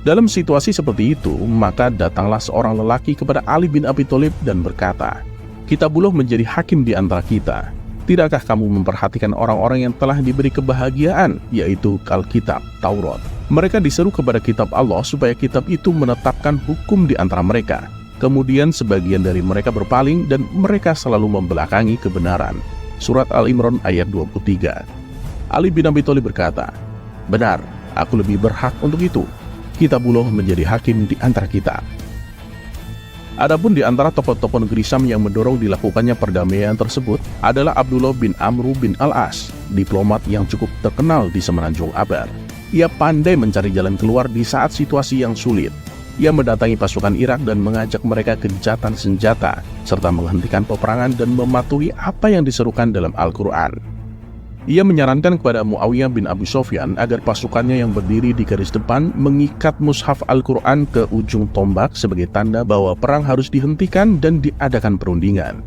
Dalam situasi seperti itu, maka datanglah seorang lelaki kepada Ali bin Abi Thalib dan berkata, "Kitabullah menjadi hakim di antara kita. Tidakkah kamu memperhatikan orang-orang yang telah diberi kebahagiaan, yaitu Alkitab, Taurat? Mereka diseru kepada kitab Allah supaya kitab itu menetapkan hukum di antara mereka. Kemudian sebagian dari mereka berpaling dan mereka selalu membelakangi kebenaran." Surat Al-Imran ayat 23. Ali bin Abi Thalib berkata, "Benar, aku lebih berhak untuk itu. Kitabullah menjadi hakim di antara kita." Adapun di antara tokoh-tokoh negeri Syam yang mendorong dilakukannya perdamaian tersebut adalah Abdullah bin Amr bin Al-As, diplomat yang cukup terkenal di Semenanjung Abar. Ia pandai mencari jalan keluar di saat situasi yang sulit. Ia mendatangi pasukan Irak dan mengajak mereka gencatan senjata, serta menghentikan peperangan dan mematuhi apa yang diserukan dalam Al-Quran. Ia menyarankan kepada Muawiyah bin Abu Sufyan agar pasukannya yang berdiri di garis depan mengikat mushaf Al-Quran ke ujung tombak sebagai tanda bahwa perang harus dihentikan dan diadakan perundingan.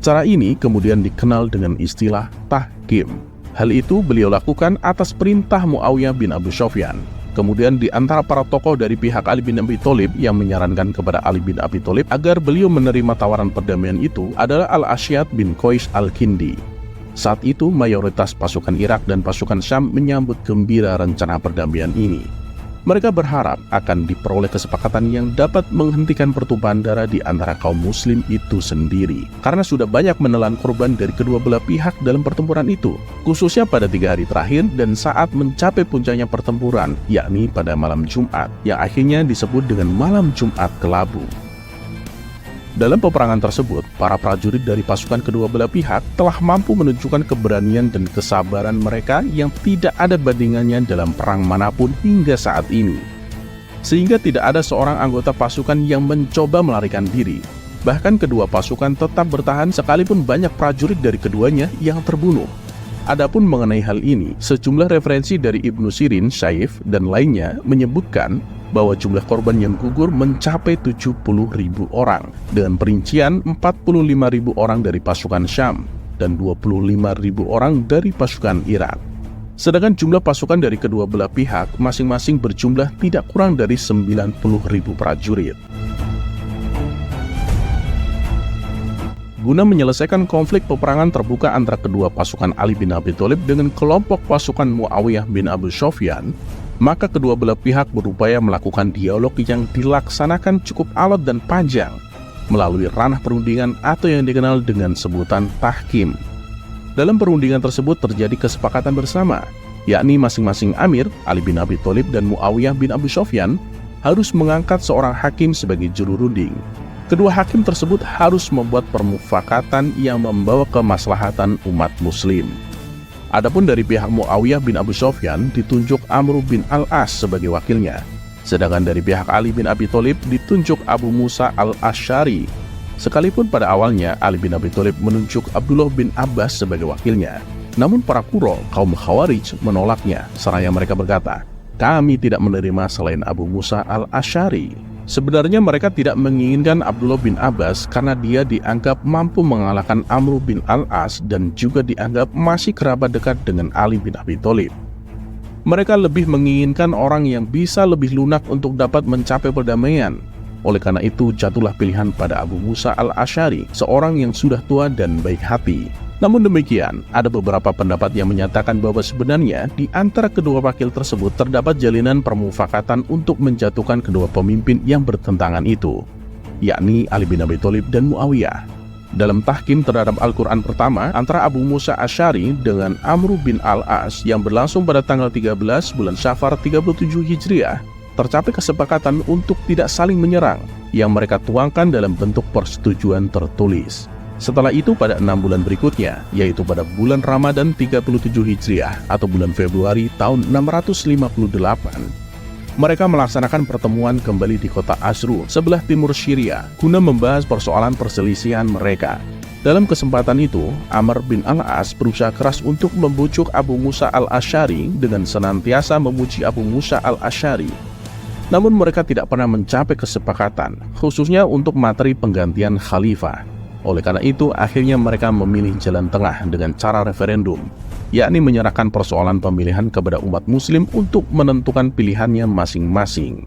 Cara ini kemudian dikenal dengan istilah tahkim. Hal itu beliau lakukan atas perintah Muawiyah bin Abu Sufyan. Kemudian di antara para tokoh dari pihak Ali bin Abi Thalib yang menyarankan kepada Ali bin Abi Thalib agar beliau menerima tawaran perdamaian itu adalah Al-Asyad bin Qais Al-Kindi. Saat itu mayoritas pasukan Irak dan pasukan Syam menyambut gembira rencana perdamaian ini. Mereka berharap akan diperoleh kesepakatan yang dapat menghentikan pertumpahan darah di antara kaum muslim itu sendiri, karena sudah banyak menelan korban dari kedua belah pihak dalam pertempuran itu, khususnya pada 3 hari terakhir dan saat mencapai puncaknya pertempuran, yakni pada malam Jumat, yang akhirnya disebut dengan malam Jumat Kelabu. Dalam peperangan tersebut, para prajurit dari pasukan kedua belah pihak telah mampu menunjukkan keberanian dan kesabaran mereka yang tidak ada bandingannya dalam perang manapun hingga saat ini. Sehingga tidak ada seorang anggota pasukan yang mencoba melarikan diri. Bahkan kedua pasukan tetap bertahan sekalipun banyak prajurit dari keduanya yang terbunuh. Adapun mengenai hal ini, sejumlah referensi dari Ibnu Sirin, Syaif, dan lainnya menyebutkan bahwa jumlah korban yang gugur mencapai 70.000 orang, dengan perincian 45.000 orang dari pasukan Syam dan 25.000 orang dari pasukan Irak. Sedangkan jumlah pasukan dari kedua belah pihak masing-masing berjumlah tidak kurang dari 90.000 prajurit. Guna menyelesaikan konflik peperangan terbuka antara kedua pasukan Ali bin Abi Thalib dengan kelompok pasukan Muawiyah bin Abu Sufyan, maka kedua belah pihak berupaya melakukan dialog yang dilaksanakan cukup alot dan panjang melalui ranah perundingan atau yang dikenal dengan sebutan tahkim. Dalam perundingan tersebut terjadi kesepakatan bersama, yakni masing-masing Amir, Ali bin Abi Thalib dan Muawiyah bin Abu Sufyan, harus mengangkat seorang hakim sebagai juru runding. Kedua hakim tersebut harus membuat permufakatan yang membawa kemaslahatan umat muslim. Adapun dari pihak Muawiyah bin Abu Sufyan ditunjuk Amr bin Al-As sebagai wakilnya. Sedangkan dari pihak Ali bin Abi Thalib ditunjuk Abu Musa Al-Asy'ari. Sekalipun pada awalnya Ali bin Abi Thalib menunjuk Abdullah bin Abbas sebagai wakilnya, namun para Qurra, kaum Khawarij, menolaknya, seraya mereka berkata, "Kami tidak menerima selain Abu Musa Al-Asy'ari." Sebenarnya mereka tidak menginginkan Abdullah bin Abbas karena dia dianggap mampu mengalahkan Amr bin Al-As dan juga dianggap masih kerabat dekat dengan Ali bin Abi Thalib. Mereka lebih menginginkan orang yang bisa lebih lunak untuk dapat mencapai perdamaian. Oleh karena itu jatuhlah pilihan pada Abu Musa Al-Asy'ari, seorang yang sudah tua dan baik hati. Namun demikian, ada beberapa pendapat yang menyatakan bahwa sebenarnya di antara kedua wakil tersebut terdapat jalinan permufakatan untuk menjatuhkan kedua pemimpin yang bertentangan itu, yakni Ali bin Abi Thalib dan Muawiyah. Dalam tahkim terhadap Al-Quran pertama antara Abu Musa Asy'ari dengan Amr bin Al-As yang berlangsung pada tanggal 13 bulan Syafar 37 Hijriah, tercapai kesepakatan untuk tidak saling menyerang yang mereka tuangkan dalam bentuk persetujuan tertulis. Setelah itu pada 6 bulan berikutnya, yaitu pada bulan Ramadan 37 Hijriah atau bulan Februari tahun 658, mereka melaksanakan pertemuan kembali di kota Asru sebelah timur Syria guna membahas persoalan perselisihan mereka. Dalam kesempatan itu, Amr bin Al-As berusaha keras untuk membujuk Abu Musa Al-Asy'ari dengan senantiasa memuji Abu Musa Al-Asy'ari. Namun mereka tidak pernah mencapai kesepakatan, khususnya untuk materi penggantian khalifah. Oleh karena itu, akhirnya mereka memilih jalan tengah dengan cara referendum, yakni menyerahkan persoalan pemilihan kepada umat muslim untuk menentukan pilihannya masing-masing.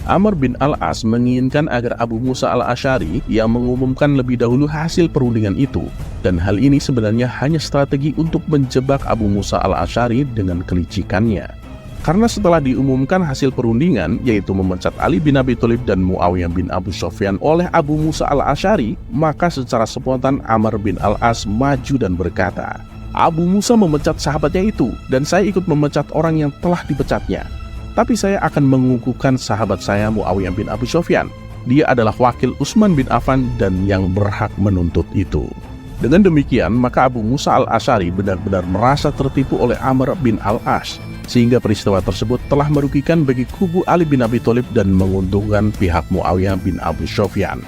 Amr bin Al-As menginginkan agar Abu Musa Al-Asy'ari yang mengumumkan lebih dahulu hasil perundingan itu, dan hal ini sebenarnya hanya strategi untuk menjebak Abu Musa Al-Asy'ari dengan kelicikannya. Karena setelah diumumkan hasil perundingan, yaitu memecat Ali bin Abi Thalib dan Muawiyah bin Abu Sufyan oleh Abu Musa Al-Asy'ari, maka secara spontan Amr bin Al-As maju dan berkata, "Abu Musa memecat sahabatnya itu, dan saya ikut memecat orang yang telah dipecatnya. Tapi saya akan mengukuhkan sahabat saya Muawiyah bin Abu Sufyan. Dia adalah wakil Utsman bin Affan dan yang berhak menuntut itu." Dengan demikian, maka Abu Musa Al-Asy'ari benar-benar merasa tertipu oleh Amr bin Al-As, sehingga peristiwa tersebut telah merugikan bagi kubu Ali bin Abi Thalib dan menguntungkan pihak Muawiyah bin Abu Sufyan.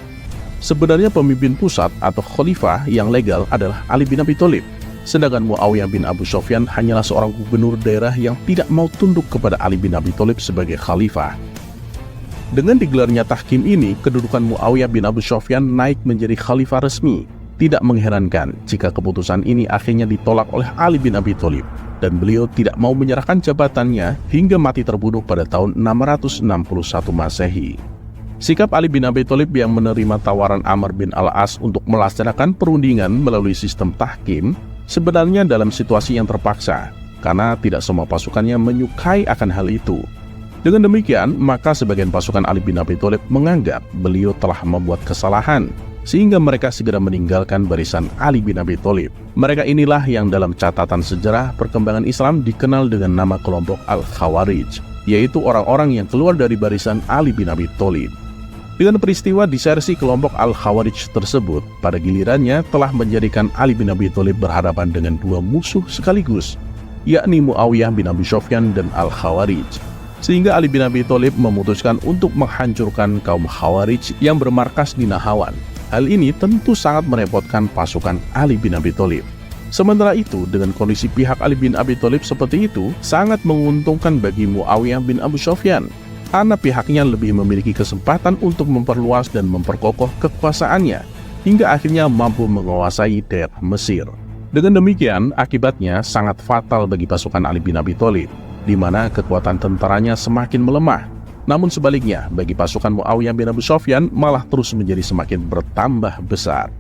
Sebenarnya pemimpin pusat atau khalifah yang legal adalah Ali bin Abi Thalib, sedangkan Muawiyah bin Abu Sufyan hanyalah seorang gubernur daerah yang tidak mau tunduk kepada Ali bin Abi Thalib sebagai khalifah. Dengan digelarnya tahkim ini, kedudukan Muawiyah bin Abu Sufyan naik menjadi khalifah resmi. Tidak mengherankan jika keputusan ini akhirnya ditolak oleh Ali bin Abi Thalib dan beliau tidak mau menyerahkan jabatannya hingga mati terbunuh pada tahun 661 Masehi. Sikap Ali bin Abi Thalib yang menerima tawaran Amr bin Al-As untuk melaksanakan perundingan melalui sistem tahkim sebenarnya dalam situasi yang terpaksa, karena tidak semua pasukannya menyukai akan hal itu. Dengan demikian, maka sebagian pasukan Ali bin Abi Thalib menganggap beliau telah membuat kesalahan, sehingga mereka segera meninggalkan barisan Ali bin Abi Thalib. Mereka inilah yang dalam catatan sejarah perkembangan Islam dikenal dengan nama kelompok Al-Khawarij, yaitu orang-orang yang keluar dari barisan Ali bin Abi Thalib. Dengan peristiwa disersi kelompok Al-Khawarij tersebut, pada gilirannya telah menjadikan Ali bin Abi Thalib berhadapan dengan dua musuh sekaligus, yakni Muawiyah bin Abi Sufyan dan Al-Khawarij. Sehingga Ali bin Abi Thalib memutuskan untuk menghancurkan kaum Khawarij yang bermarkas di Nahawan. Hal ini tentu sangat merepotkan pasukan Ali bin Abi Thalib. Sementara itu, dengan kondisi pihak Ali bin Abi Thalib seperti itu, sangat menguntungkan bagi Muawiyah bin Abu Sufyan, karena pihaknya lebih memiliki kesempatan untuk memperluas dan memperkokoh kekuasaannya, hingga akhirnya mampu menguasai daerah Mesir. Dengan demikian, akibatnya sangat fatal bagi pasukan Ali bin Abi Thalib, di mana kekuatan tentaranya semakin melemah. Namun sebaliknya, bagi pasukan Muawiyah bin Abu Sufyan malah terus menjadi semakin bertambah besar.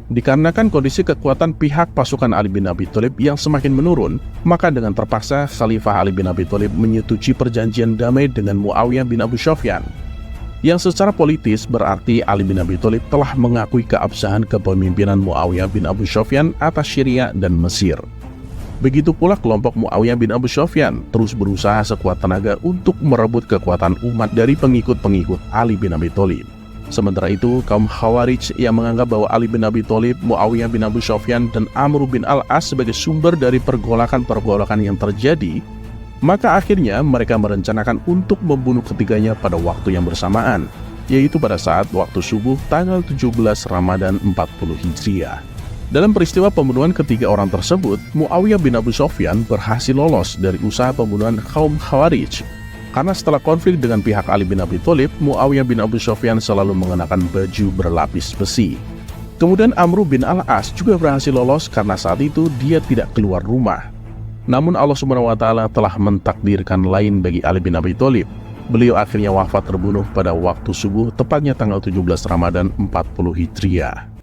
Dikarenakan kondisi kekuatan pihak pasukan Ali bin Abi Thalib yang semakin menurun, maka dengan terpaksa Khalifah Ali bin Abi Thalib menyetujui perjanjian damai dengan Muawiyah bin Abu Sufyan, yang secara politis berarti Ali bin Abi Thalib telah mengakui keabsahan kepemimpinan Muawiyah bin Abu Sufyan atas Syria dan Mesir. Begitu pula kelompok Muawiyah bin Abu Sufyan terus berusaha sekuat tenaga untuk merebut kekuatan umat dari pengikut-pengikut Ali bin Abi Thalib. Sementara itu, kaum Khawarij yang menganggap bahwa Ali bin Abi Thalib, Muawiyah bin Abu Sufyan, dan Amr bin Al-As sebagai sumber dari pergolakan-pergolakan yang terjadi, maka akhirnya mereka merencanakan untuk membunuh ketiganya pada waktu yang bersamaan, yaitu pada saat waktu subuh tanggal 17 Ramadan 40 Hijriah. Dalam peristiwa pembunuhan ketiga orang tersebut, Muawiyah bin Abu Sufyan berhasil lolos dari usaha pembunuhan kaum Khawarij. Karena setelah konflik dengan pihak Ali bin Abi Thalib, Muawiyah bin Abu Sufyan selalu mengenakan baju berlapis besi. Kemudian Amr bin Al-As juga berhasil lolos karena saat itu dia tidak keluar rumah. Namun Allah SWT telah mentakdirkan lain bagi Ali bin Abi Thalib. Beliau akhirnya wafat terbunuh pada waktu subuh, tepatnya tanggal 17 Ramadan 40 Hijriah.